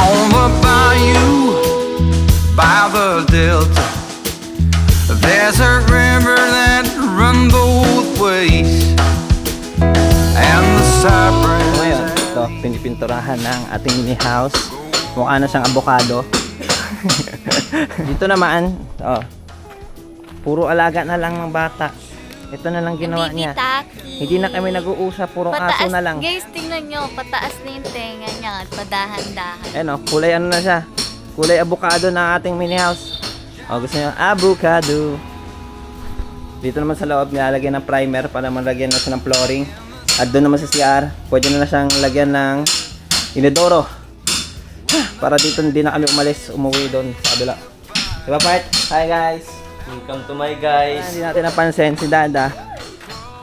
On the bayou, by the delta, there's a river that runs both ways, and the cypress. Ngayon, ito, pinipinturahan ng ating mini house. Mukha na siyang abokado. Dito naman, oh, puro alaga na lang ng bata. Ito na lang ginawa Baby niya. Taki. Hindi na kami nag-uusap, puro aso na lang. Guys, tingnan nyo. Pataas na yung tenga niya. At padahan-dahan. Ayan o, kulay ano na siya. Kulay avocado ng ating mini house. O, gusto niyo, avocado. Dito naman sa loob, nilalagyan ng primer para malagyan na siya ng flooring. At doon naman sa CR, pwede na siyang lagyan ng inodoro. Para dito hindi na kami umuwi doon sa kabila. Diba, Part? Hi, guys! Welcome to my guys. Hindi natin napansin si Dada.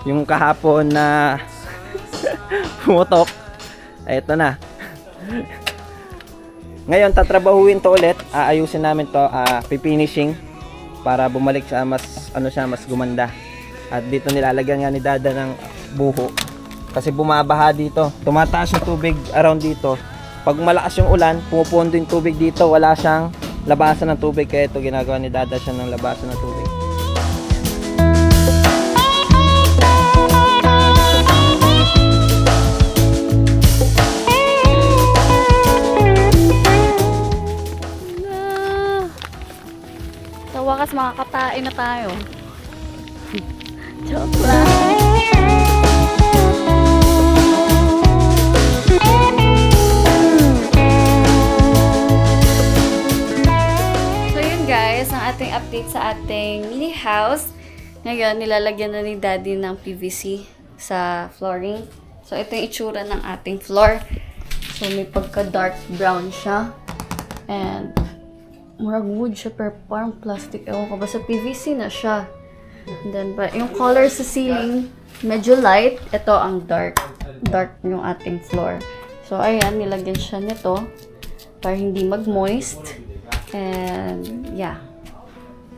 Yung kahapon na pumutok. Eto na. Ngayon, tatrabahuin to ulit. Aayusin namin to, pipinishing para bumalik siya mas mas gumanda. At dito nilalagyan nga ni Dada ng buho. Kasi bumabaha dito. Tumataas yung tubig around dito. Pag malakas yung ulan, pumupundo yung tubig dito. Wala siyang labasan ng tubig. Kaya ito ginagawa ni Dada siya ng labasan ng tubig. Sa wakas, makakatain na tayo. Joke lang. So yun guys, ang ating update sa ating mini house. Ngayon, nilalagyan na ni Daddy ng PVC sa flooring. So ito yung itsura ng ating floor. So may pagka dark brown siya. And murag wood siya pero parang plastic. Ewan ko, basta PVC na siya. And then, yung color sa ceiling, medyo light. Ito ang dark. Dark yung ating floor. So, ayan, nilagyan siya nito para hindi mag-moist. And, yeah.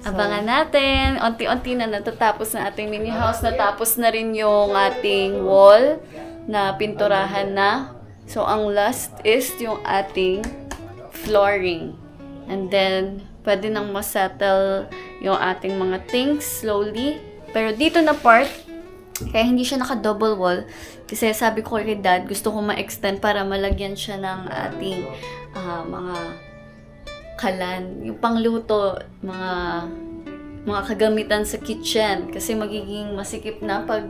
Abangan natin. Unti-unti na natatapos na ating mini house. Natapos na rin yung ating wall na pinturahan na. So, ang last is yung ating flooring. And then, pwede nang masettle yung ating mga things slowly. Pero dito na part, kaya hindi siya naka-double wall. Kasi sabi ko kay Dad, gusto ko ma-extend para malagyan siya ng ating mga kalan. Yung pangluto, mga kagamitan sa kitchen. Kasi magiging masikip na pag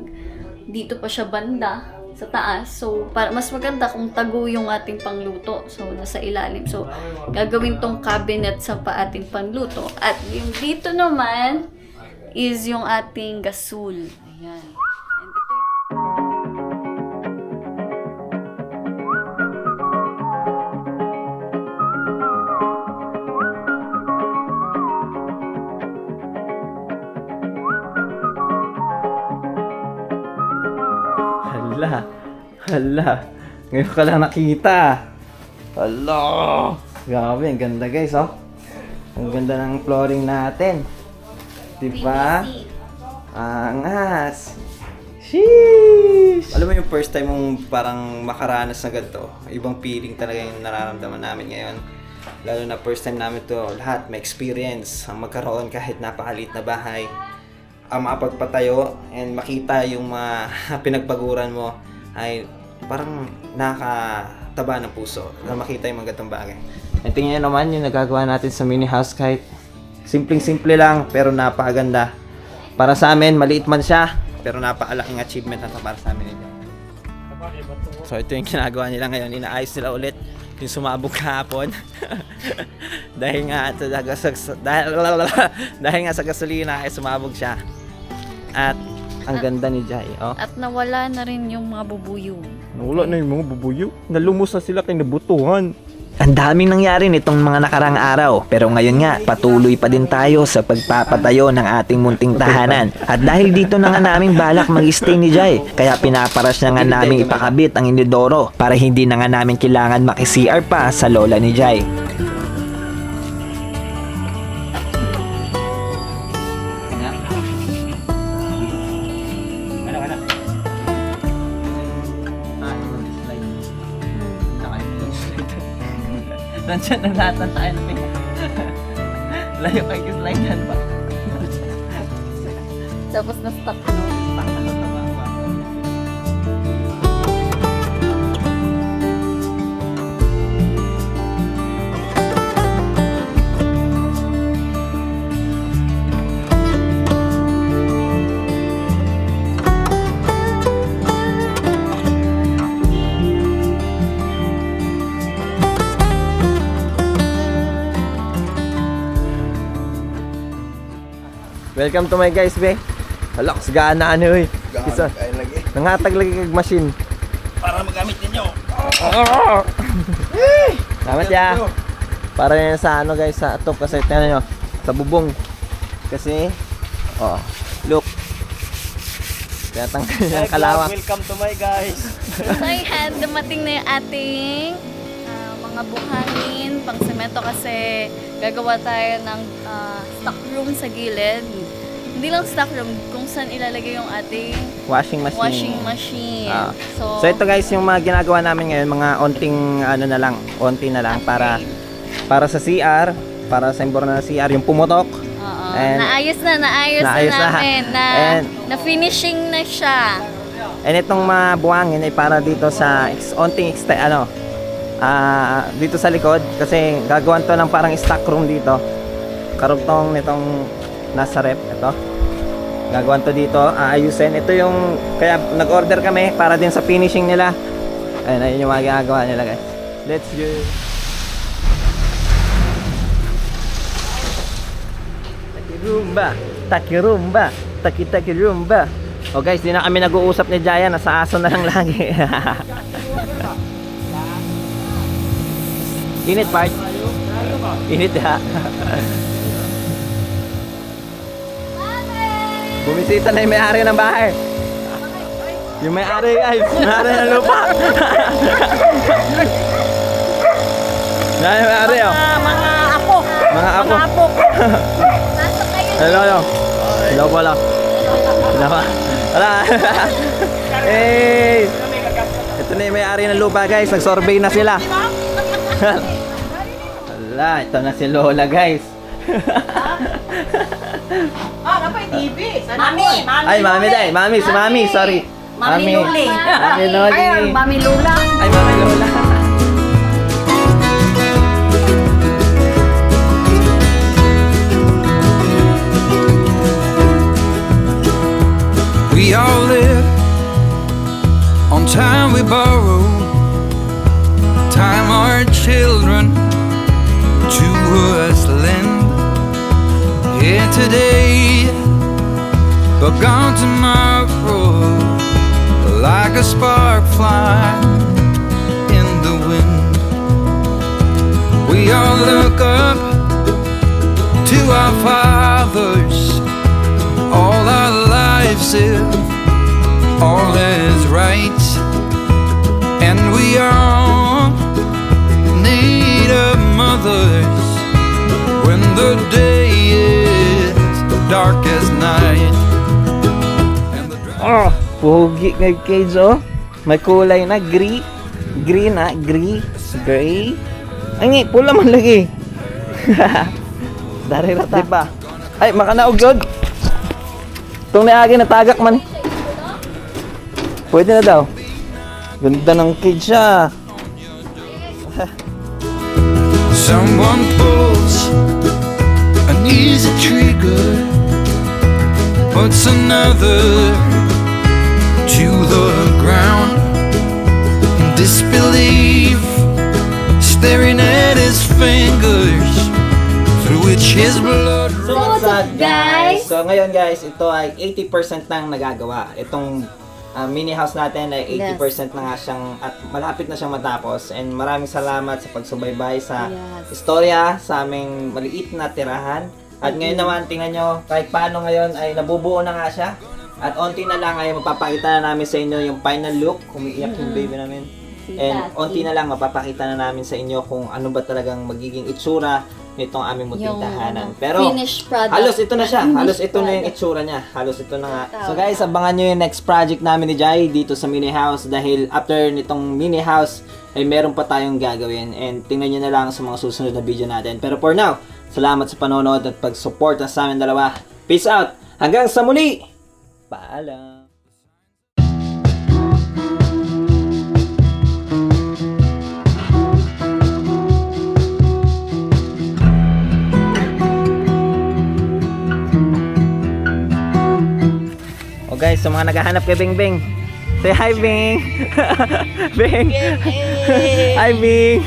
dito pa siya banda sa taas. So, para mas maganda kung tago yung ating pangluto. So, nasa ilalim. So, gagawin tong cabinet sa ating pangluto. At yung dito naman is yung ating gasol. Ayan. And ito yung Hala. Ngayon ka lang nakita. Hala. Grabe, ang ganda guys, oh. Ang ganda ng flooring natin. Diba? Angas. Sheesh! Alam mo yung first time mong parang makaranas na ganito, ibang feeling talaga yung nararamdaman namin ngayon. Lalo na first time namin to lahat, may experience, ang magkaroon kahit napakaliit na bahay, ang makapagpatayo and makita yung mga pinagpaguran mo ay parang nakataba ng puso na makita yung mga gatong bagay. And tingnan nyo naman yung nagagawa natin sa mini house kahit simpleng-simple lang pero napakaganda. Para sa amin, maliit man siya pero napakalaking achievement na para sa amin nito. So ito yung ginagawa nila ngayon, inaayos nila ulit yung sumabog kahapon. dahil nga sa gasolina ay sumabog siya. At ang ganda ni Jai, oh. At nawala na rin yung mga bubuyo. Nawala na yung mga bubuyo. Nalumos na sila kay nabutuhan. Ang daming nangyari nitong mga nakarang araw, pero ngayon nga patuloy pa din tayo sa pagpapatayo ng ating munting tahanan. At dahil dito na nga namin balak mag-stay ni Jai, kaya pinaparas na nga namin ipakabit ang inodoro para hindi na nga namin kailangan maki-CR pa sa lola ni Jai. Nandiyan na lahat ng tayo na layo kayo slide ba? Tapos na-stuck, no? Welcome to my guys, be. Alakas, gana ano eh. Isa. Nangatag lagi kag machine. Para magamit ninyo. Salamat ya. Para yan sa ano guys, sa top kasi tingnan nyo, sa bubong. Kasi, oh, look. Tinatanggal yung kalawang. Welcome to my guys. So ayan, dumating na yung ating mga buhangin, pang semento kasi gagawa tayo ng stock room sa gilid. Hindi lang stock room, kung saan ilalagay yung ating Washing machine. Ah. So ito guys, yung mga ginagawa namin ngayon, mga onting ano na lang, onti na lang para sa CR, para sa imborno na CR, yung pumutok. Oo. And Naayos na namin. Na finishing na siya. And itong mga buhangin ay para dito sa dito sa likod kasi gagawan to ng parang stock room dito. Karugtong nitong nasa rep ito. Gagawan to dito, aayusin. Ito yung kaya nag-order kami para din sa finishing nila. Ayun yung mga ginagawa nila guys. Let's go. Taki-rumba. Oh guys, di na kami nag-uusap ni Jaya, nasa aso na lang lagi. Init part. Init ha. Bumisita na yung may-ari ng bahay. Yung may-ari ay may-ari ng lupa. May-ari oh. Mga apo. Hello. Hello pala. Hello. Wala. Hey. Ito na yung may-ari ng lupa guys. Nag-survey na sila. Wala. Ito na si Lola guys. Napay TV. Mami. Ay, mami day. Mami, si mami. Sorry. Mami Luli. Mami Luli. Ay, Mami Lula. Ay, mami Lola. We all live on time we borrow, time our children to us lend. Here today, but gone tomorrow, like a spark flying in the wind. We all look up to our fathers, all our lives if all is right, and we all need a mothers when the day is dark as night. Oh, pogi ng cage oh. May kulay na green na gray. Ay, pula man lagi. Dari rata pa. Ay, makanaog yun. Itong naagi natagak man. Pwede na daw. Ganda ng cage ah. Someone pulls an easy trigger, puts another to the ground in disbelief, staring at his fingers through which his blood So what's up guys? So ngayon guys, ito ay 80% nang nagagawa. Itong mini house natin ay 80% na nga siyang at malapit na siyang matapos. And maraming salamat sa pagsubaybay sa istorya sa aming maliit na tirahan. At ngayon naman, tingnan nyo, kahit paano ngayon ay nabubuo na nga siya. At onti na lang ay mapapakita na namin sa inyo yung final look. Umiiyak yung baby namin. And onti na lang mapapakita na namin sa inyo kung ano ba talagang magiging itsura nitong aming munting tahanan. Pero finished product. halos ito na siya. Halos ito na yung itsura niya. Halos ito na nga. So guys, abangan nyo yung next project namin ni Jai dito sa mini house. Dahil after nitong mini house ay meron pa tayong gagawin. And tingnan nyo na lang sa mga susunod na video natin. Pero for now, salamat sa panonood at pag-suporta sa amin dalawa. Peace out! Hanggang sa muli! Paalam! O guys, sa mga naghahanap kay Bing Bing, say hi Bing! Bing! Hi Bing!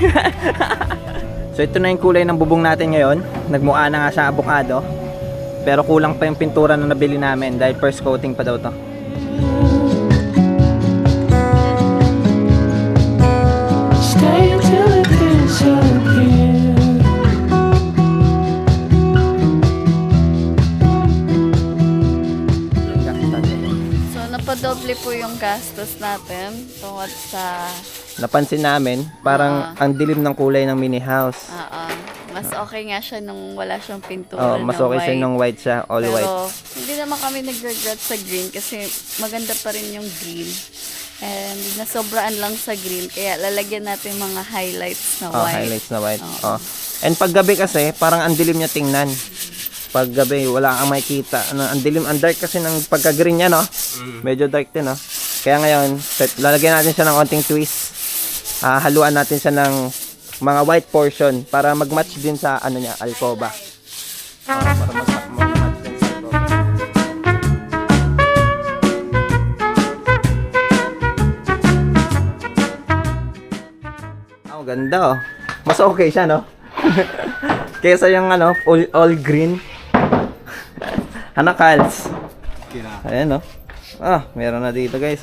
So ito na yung kulay ng bubong natin ngayon. Nagmukha na nga siya avocado. Pero kulang pa yung pintura na nabili namin dahil first coating pa daw to. Stay until it disappears. So, napadoble po yung gastos natin tungkol sa Napansin namin, parang ang dilim ng kulay ng mini house. mas okay nga siya nung wala siyang pintura Oh, mas na okay siya white. nung white siya, all Pero, white. hindi naman kami nag-regret sa green kasi maganda pa rin yung green. And nasobraan lang sa green kaya lalagyan natin mga highlights na Oh, white. highlights na white. Oo. Oh. And pag gabi kasi, parang ang dilim niya tingnan. Pag gabi, wala kang makikita. Ang dilim, ang dark kasi ng pagka-green niya, no? Medyo dark din, no? Kaya ngayon, lalagyan natin siya ng konting twist. Haluan natin siya ng mga white portion para mag-match din sa ano niya, alcoba. Para mag-match din sa alcoba. Oh, ganda oh. Mas okay siya, no? Kaysa yung ano, all green. Ano, Kals? Ayan, no? Meron na dito, guys.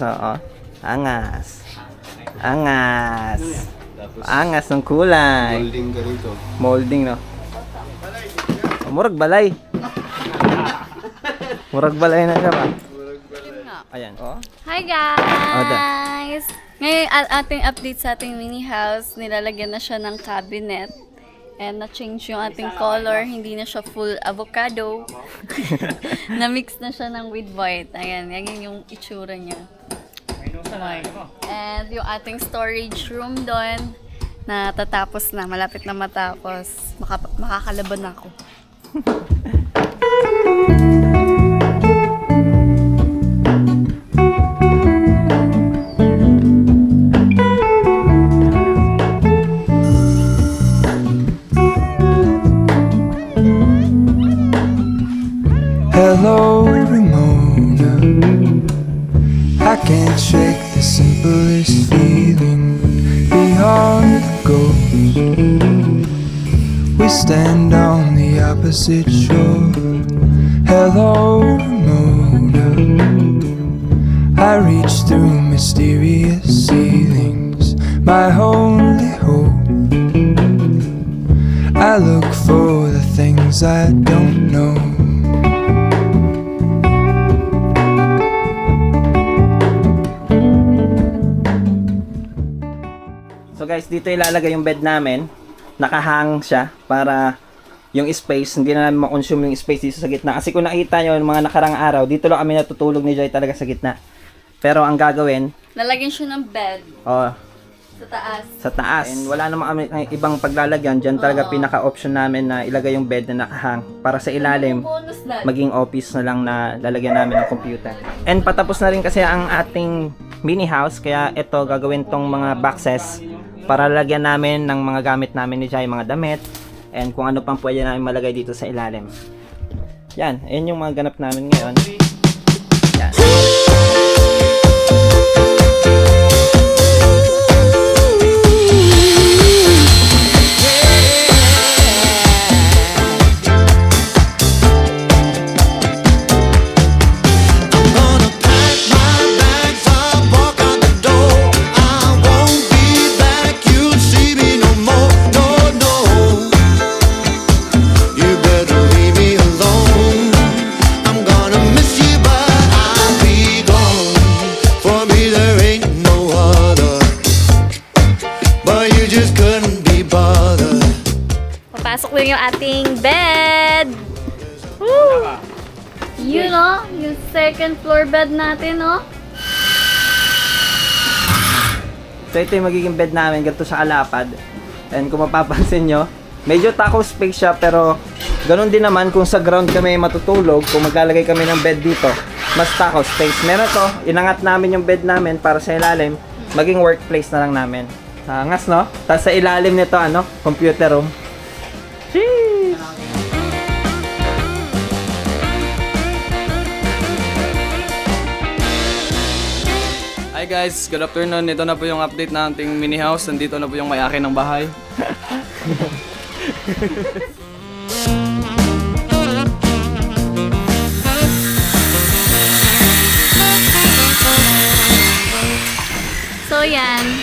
Angas. Angas. Angas ng kulay. Molding ka rito. Molding, no? Murag balay. Murag balay na siya ba? Ayan. Oh. Hi guys! Ngayon, ating update sa ating mini house, nilalagyan na siya ng cabinet. And na-change yung ating color, hindi na siya full avocado. Na-mix na siya ng with white. Ayan, yan yung itsura niya. White. And yung ating storage room doon, na tatapos na, malapit na matapos. Makakalaban ako. Hello, Ramona. I can't shake the simplest feeling beyond the ghost. We stand on the opposite shore. Hello, Ramona. I reach through mysterious ceilings, my only hope. I look for the things I don't know. So guys, dito ilalagay yung bed namin. Nakahang siya para yung space, hindi na namin ma-consume yung space dito sa gitna. Kasi kung nakita nyo yung mga nakarang araw, dito lang kami natutulog ni Joy talaga sa gitna. Pero ang gagawin, Lalagyan siya ng bed sa taas. sa taas. And wala naman kami ibang paglalagyan. Diyan talaga pinaka-option namin na ilagay yung bed na nakahang. Para sa ilalim, Bonus na. maging office na lang na lalagyan namin ng computer. And patapos na rin kasi ang ating mini house. Kaya ito, gagawin tong mga boxes para lalagyan namin ng mga gamit namin ni Jai, mga damit. And kung ano pang pwede namin malagay dito sa ilalim. Yan, ayan yung mga ganap namin ngayon. Yan. Papasok na yung ating bed! Woo! Yun o, yung second floor bed natin o. So ito yung magiging bed namin, ganito sa alapad. And kung mapapansin nyo, medyo taco space siya, pero ganun din naman kung sa ground kami matutulog, kung maglalagay kami ng bed dito, mas taco space. Meron to, inangat namin yung bed namin para sa ilalim, maging workplace na lang namin. Angas, no? Tapos sa ilalim nito, computer room. Sheesh! Hi guys, good afternoon. Ito na po yung update na ating mini house. Nandito na po yung may-ari ng bahay. So, yan.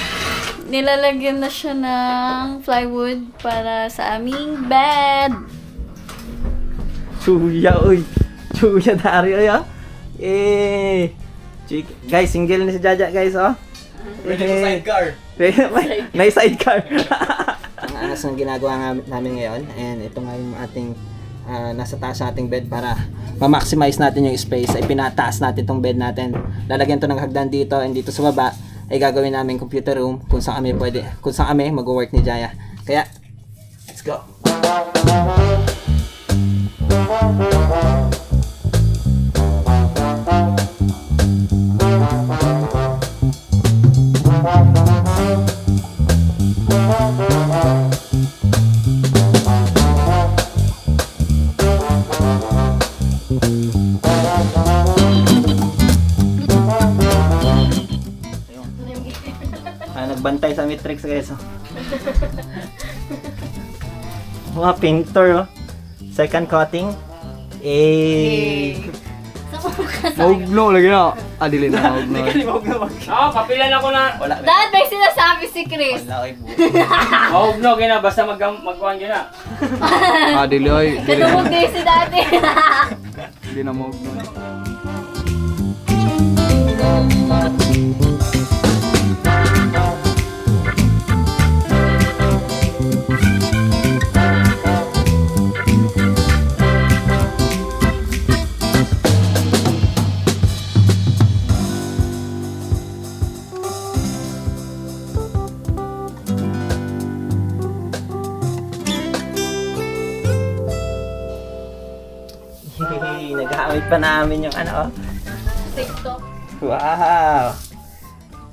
Nilalagyan na siya ng plywood para sa aming bed. Chuya, uy. Chuya Dario, ya. Guys, single na si Jaja, guys, oh. Pwede mo sidecar. May sidecar. Ang angas ng ginagawa namin ngayon, and ito nga yung ating nasa taas ng ating bed para ma-maximize natin yung space. Ay pinataas natin tong bed natin. Lalagyan to ng hagdan dito, and dito sa baba ay gagawin namin computer room kung saan kami mag-work ni Jaya. Kaya, let's go. Nagbantay sa Matrix, guys. Mga painter, oh. Second coating. Maugno lagi na. Adilin na maugno. Oo, kapilan ako na. Dad, may sinasabi si Chris. Maugno, gina. Basta magkuhan gina. Adili ay. Kanumog din si Daddy. Hindi na maugno. Nag-aawit pa namin yung ano, oh. TikTok. Wow!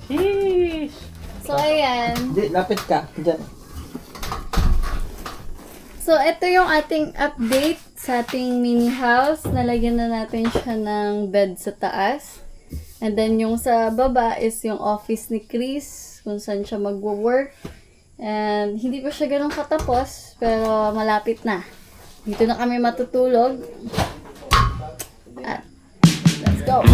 Sheesh! So, ayan. Hindi, lapit ka. Diyan. So, ito yung ating update sa ating mini house. Nalagyan na natin siya ng bed sa taas. And then, yung sa baba is yung office ni Chris, kung saan siya magwo-work. And hindi pa siya ganun katapos, pero malapit na. Dito na kami matutulog. At, let's go! Are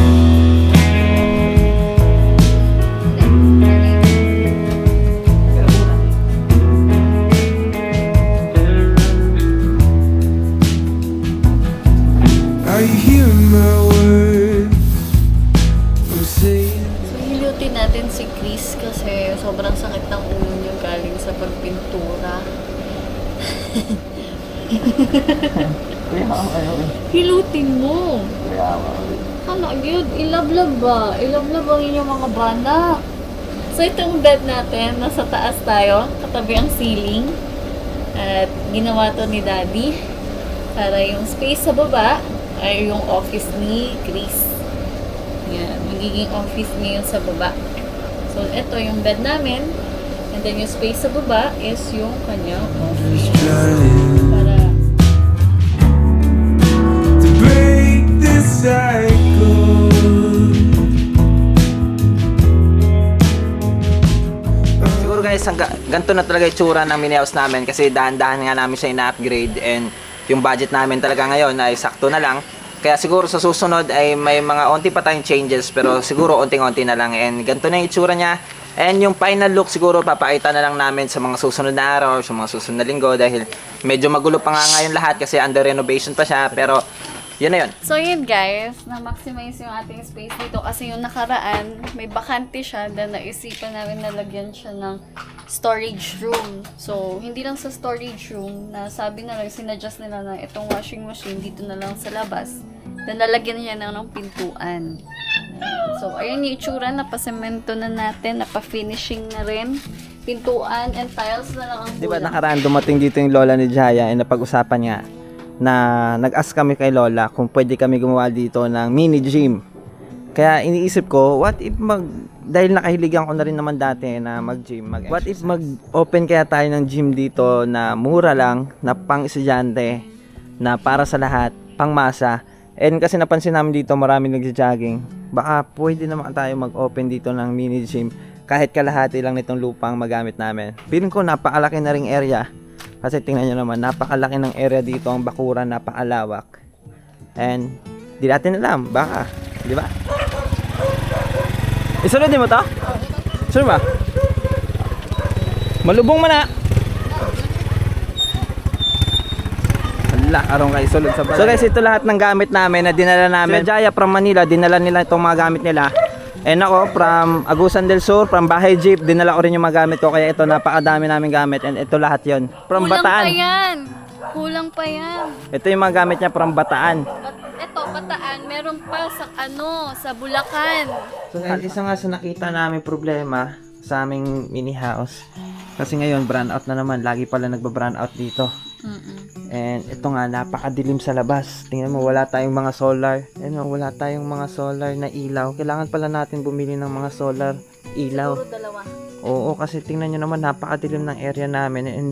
you hearing my words? I'm saying. So, hilutin natin si Chris kasi sobrang sakit ng ulo niya galing sa pagpintura. Hilutin mo! Ano, yun, ilablab ba? Ilablab ang inyong mga bana. So, itong bed natin, nasa taas tayo, katabi ang ceiling. At ginawa to ni Daddy para yung space sa baba ay yung office ni Chris. Yan, magiging office niya yun sa baba. So, ito yung bed namin. And then yung space sa baba is yung kanyang office. Para To break this cycle. Siguro guys, ganito na talaga yung tsura ng mini house namin kasi dahan-dahan nga namin siya ina-upgrade, and yung budget namin talaga ngayon ay sakto na lang. Kaya siguro sa susunod ay may mga onti pa tayong changes, pero siguro onting-onti na lang, and ganito na yung itsura niya. And yung final look siguro papakita na lang namin sa mga susunod na araw, sa mga susunod na linggo, dahil medyo magulo pa nga ngayon lahat kasi under renovation pa siya, pero yun na yun. So yun guys, na-maximize yung ating space dito kasi yung nakaraan, may bakante siya, then naisipan namin na lagyan siya ng storage room. So, hindi lang sa storage room, na sabi na lang, sinadjust nila na itong washing machine dito na lang sa labas. Then lalagyan niya ng pintuan. So, ayun yung itsura, napasemento na natin, napafinishing na rin. Pintuan and tiles na lang ang kulang. Di ba nakaraan dumating dito yung lola ni Jaya, and napag-usapan nga na nag-ask kami kay lola kung pwede kami gumawa dito ng mini gym. Kaya iniisip ko, what if dahil nakahiligan ko na rin naman dati na mag-gym, what if mag-open kaya tayo ng gym dito na mura lang, na pang-estudyante, na para sa lahat, pang-masa. And kasi napansin namin dito maraming nagja-jogging, baka pwede naman tayo mag-open dito ng mini gym kahit kalahati lang nitong lupang magamit namin. Feeling ko napakalaki na ring area. Kasi tingnan nyo naman, napakalaki ng area dito, ang bakuran, napakalawak. And di natin alam, baka, di ba? Isunod din mo to? Sure ba? Malubong man na. Wala, arong kayo sulod sa balay. So guys, ito lahat ng gamit namin na dinala namin. Si Jaya from Manila, dinala nila itong mga gamit nila. And ako, from Agusan del Sur, from Bahay Jeep, dinala ko rin yung mga gamit ko. Kaya ito, napakadami namin gamit. And ito lahat yon from Kulang Bataan. pa yan. Kulang pa yan. Ito yung mga gamit niya from Bataan. Ito, Bataan, meron pa sa sa Bulacan. So guys, isa nga sa nakita namin problema sa aming mini house. Kasi ngayon, brand out na naman. Lagi pala nagba-brand out dito. And ito nga, napakadilim sa labas. Tingnan mo, wala tayong mga solar. Ayun, wala tayong mga solar na ilaw. Kailangan pala natin bumili ng mga solar ilaw. Siguro dalawa. Oo, kasi tingnan nyo naman, napakadilim ng area namin. And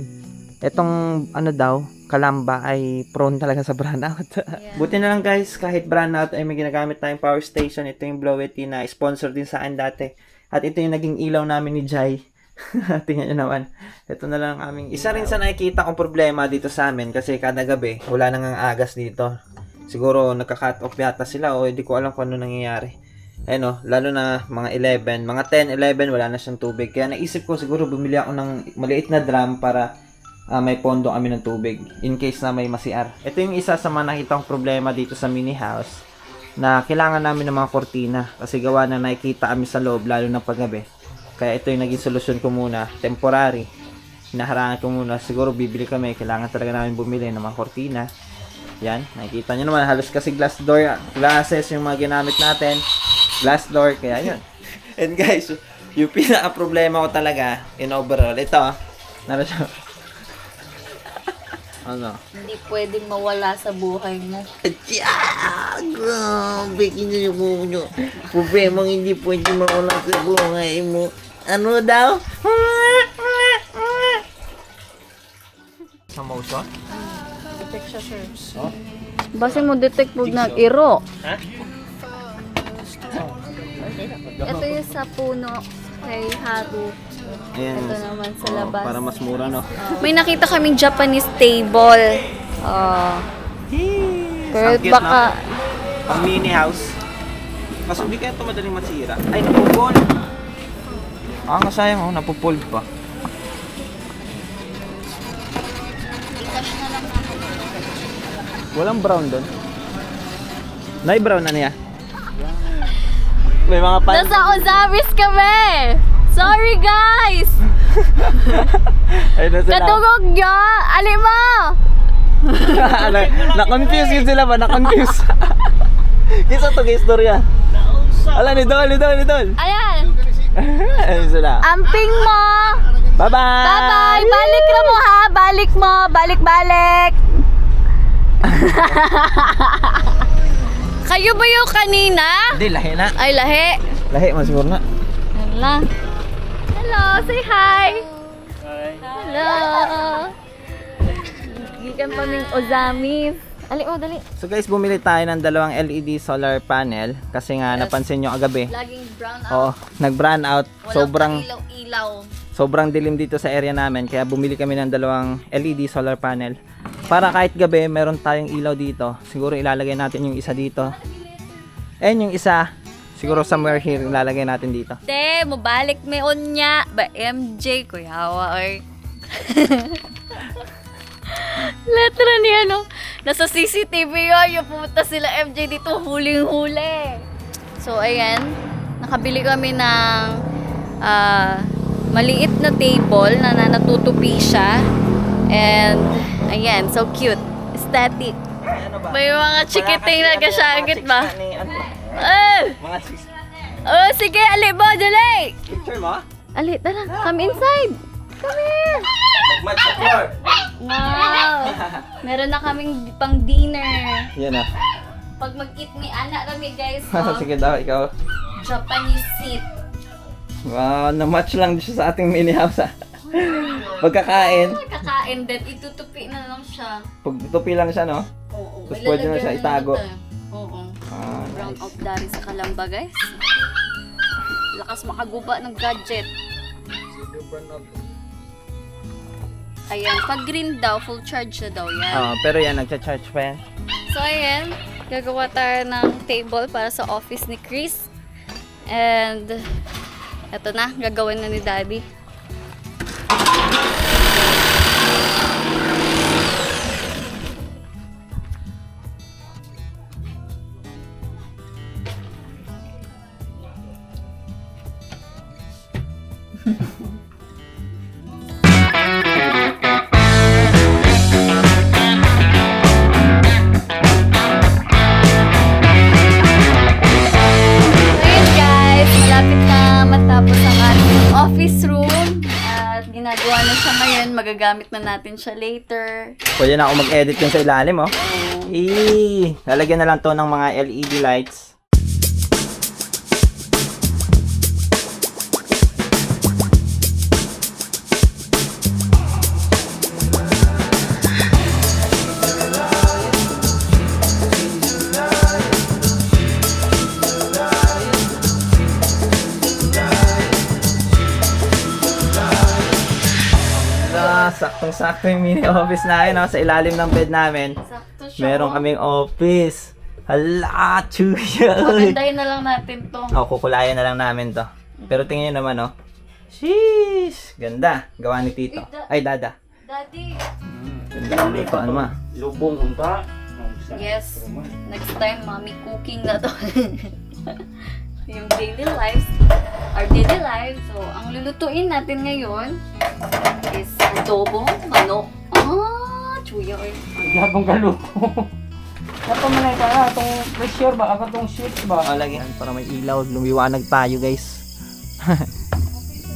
itong ano daw, Kalamba ay prone talaga sa brownout. Buti na lang guys, kahit brownout ay may ginagamit tayong power station. Ito yung Blowetty na sponsor din sa akin dati. At ito yung naging ilaw namin ni Jai. Tingnan nyo naman. Ito na lang aming isa rin sa nakikita kong problema dito sa amin kasi kada gabi wala nang ang agas dito. Siguro nagka-cut off yata sila o hindi ko alam kung ano nangyayari. Ayun lalo na mga 11, mga 10, 11 wala na siyang tubig. Kaya naisip ko siguro bumili ako ng maliit na drum para may pondo kami ng tubig in case na may ma-CR. Ito yung isa sa mga nakita kong problema dito sa mini house na kailangan namin ng mga kortina kasi gawa na nakikita kami sa loob lalo na paggabi. Kaya ito yung naging solusyon ko muna, temporary. Hinaharangan ko muna, siguro bibili kami, kailangan talaga namin bumili ng mga kortina. Yan, nakikita nyo naman, halos kasi glass door, glasses yung mga ginamit natin. Glass door, kaya yun. And guys, yung pinaka-problema ko talaga in overall, ito, naroon siya. Ano? Hindi pwedeng mawala sa buhay mo. Grabe, kinyo mo nyo. Problemang hindi pwede mawala sa buhay mo. Ano daw? Sa motion? Detect siya, sir. Base mo detect pag nag-iro. Ha? Ito yung sa puno kay Haru. Ayan. Ito naman sa labas. Para mas mura, no? May nakita kaming Japanese table. Pero Ang cute, baka... Pang mini house. Mas hindi kaya ito madaling masira. Ay, napupol. Nga sayang, napupol pa. Walang brown doon. Nay brown na niya. May mga pan. Nasa Ozamis kami! Sorry guys! Ay, nasa Katugog nyo! Ali mo! Na-confuse yun sila ba? Na-confuse. Kisa to guys, storya. Ala, ni Dol. Ayan! Ayun sila. Amping mo! Bye-bye! Bye-bye! Balik na mo ha! Balik mo! Balik! Kayo ba yung kanina? Hindi, lahi na. Ay, lahi. Lahi, masiguro na. Hala. Hello, say hi. Hello. Gikan pa ng Ozamis. Ali, dali. So guys, bumili tayo ng dalawang LED solar panel kasi nga napansin nyo kagabi. Laging brown out. Oo, nag-brown out. Walang ilaw-ilaw. Sobrang dilim dito sa area namin kaya bumili kami ng dalawang LED solar panel. Para kahit gabi meron tayong ilaw dito. Siguro ilalagay natin yung isa dito. And yung isa siguro somewhere here ilalagay natin dito. Te, mabalik may onya. Ba MJ kuyawa or. Letra ni ano. Nasa CCTV yun. Yung pumunta sila MJ dito. Huling-huli. So, ayan. Nakabili kami ng maliit na table na natutupi siya. And, ayan. So cute. Aesthetic. May mga chikiting na kasyagit ba? Mga chicks. Oh, sige. Ali mo. Dali. Picture mo? Ali, tara. Come inside. Come here. Mag-match sa floor. Wow. Meron na kaming pang dinner. Yan na. Pag mag-eat ni Ana kami guys. Oh, Sige daw, ikaw. Japanese seat. Wow, na-match lang siya sa ating mini house. Pagkakain, Kakain din. Itutupi na lang siya. pagtupi lang siya, no? Oo. Tapos pwede na siya itago. Oo. Ah, Brown nice. out dari sa Kalamba guys. Lakas makaguba ng gadget. Ayan, pag green daw, full charge na daw yan. Pero yan, nagcha-charge pa yan. So ayan, gagawa tayo ng table para sa office ni Chris. And Ito na, gagawin na ni Daddy. Ayun guys, malapit na matapos ang ating office room. At ginagawa na siya ngayon, magagamit na natin siya later. Pwede na ako mag-edit yun sa ilalim, oh. Lalagyan na lang to ng mga LED lights. Saktong-sakto yung mini office namin, no? Sa ilalim ng bed namin. Sakto siya. Meron kaming office. Hala, chuya. Pagandahin na lang natin to. Kukulayan na lang namin to. Pero tingnan nyo naman, oh. Sheesh! Ganda. Gawa ni Tito. Ay, Dada. Daddy. Ganda ang likuan mo. Lubong unta. Yes. Next time, mommy cooking na to. Yung daily lives. Our daily lives. So, ang lulutuin natin ngayon is adobo, manok. Chuya oy. Yabang galuto. Ito man ito na, itong pressure ba? Ako itong sheet ba? Lagyan para may ilaw. Lumiwanag tayo, guys.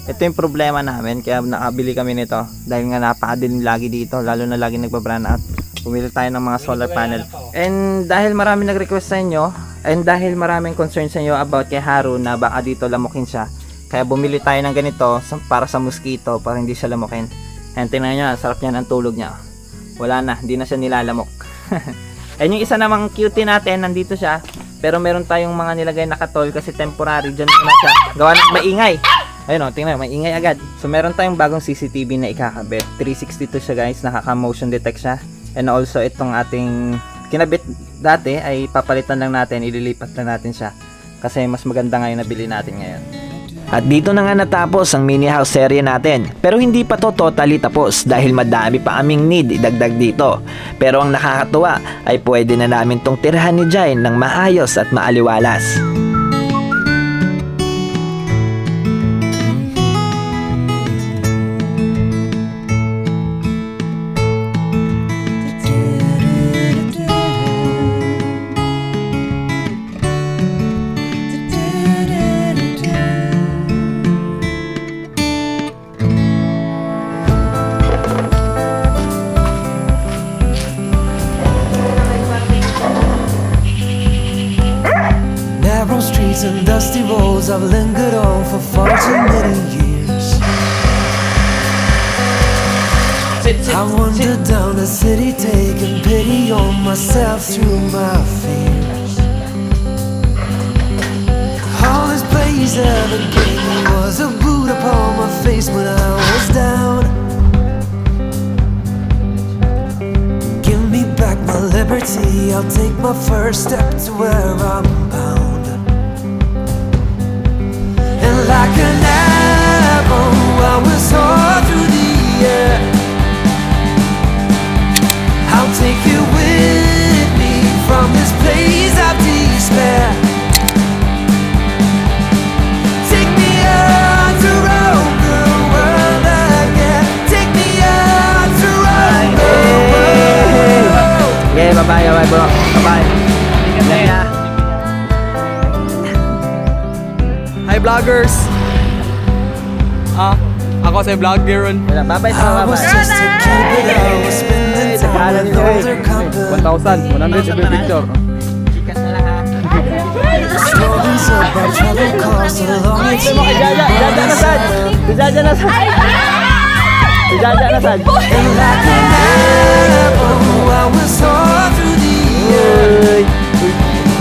Ito yung problema namin. Kaya nakabili kami nito. Dahil nga napakadilim lagi dito. Lalo na lagi nagpa-brand out. Bumili tayo ng mga solar panel. And dahil marami nag-request sa inyo, and dahil maraming concern sa inyo about kay Haru na baka dito lamukin siya, kaya bumili tayo ng ganito para sa mosquito, para hindi siya lamukin. And tingnan nyo, sarap niyan ang tulog niya. Wala na, hindi na siya nilalamok. And yung isa namang cutie natin, nandito siya. Pero meron tayong mga nilagay na katol kasi temporary, dyan muna siya. Gawa ng maingay. Ayun o, tingnan, maingay agad. So meron tayong bagong CCTV na ikakabit. 362 siya guys, nakaka-motion detect siya. And also itong ating kinabit dati ay papalitan lang natin, ililipat lang natin siya. Kasi mas maganda ngayon nabili natin ngayon. At dito na nga natapos ang mini house serye natin. Pero hindi pa to totally tapos dahil madami pa aming need idagdag dito. Pero ang nakakatuwa ay pwede na namin tong tirahan ni Jai ng maayos at maaliwalas. Narrow streets and dusty roads I've lingered on for far too many years. I wandered down the city taking pity on myself through my fears. All this blaze ever gave me was a boot upon my face when I was down. Give me back my liberty, I'll take my first step to where I'm bound. And like an arrow I will soar through the air. I'll take you with me from this place of despair. Take me out to roam the world again. Take me out to roam the world. Okay, bye-bye bro. Bye-bye. Hi vloggers! Ako si vlogger ron. Bye-bye. I was just a kid, but I was spending time with older company. 1,100 every picture. Stories about travel cars along the Jaja na sad. And like an arrow I will soar through the air.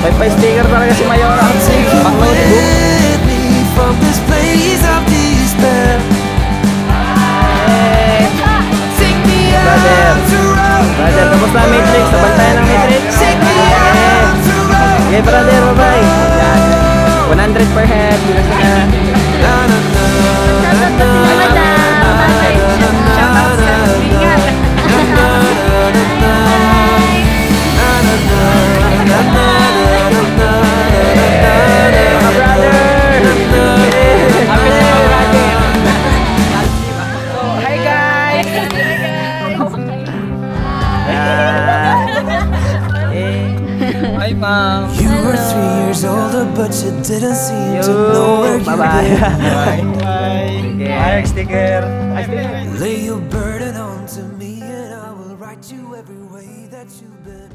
May pa-sticker talaga si Mayora. I'll take you with me from this place of despair. Take me out to roam the Brother, tapos na Matrix. Sabag tayo ng Matrix. Take me out to roam Okay, brother, bye-bye. 100 per head. Bilas na. na na Hi, ma'am. You were 3 years older, but you didn't seem to know where you Bye-bye. were. Bye. Sticker. Lay your burden onto me, and I will write you every way that you've been.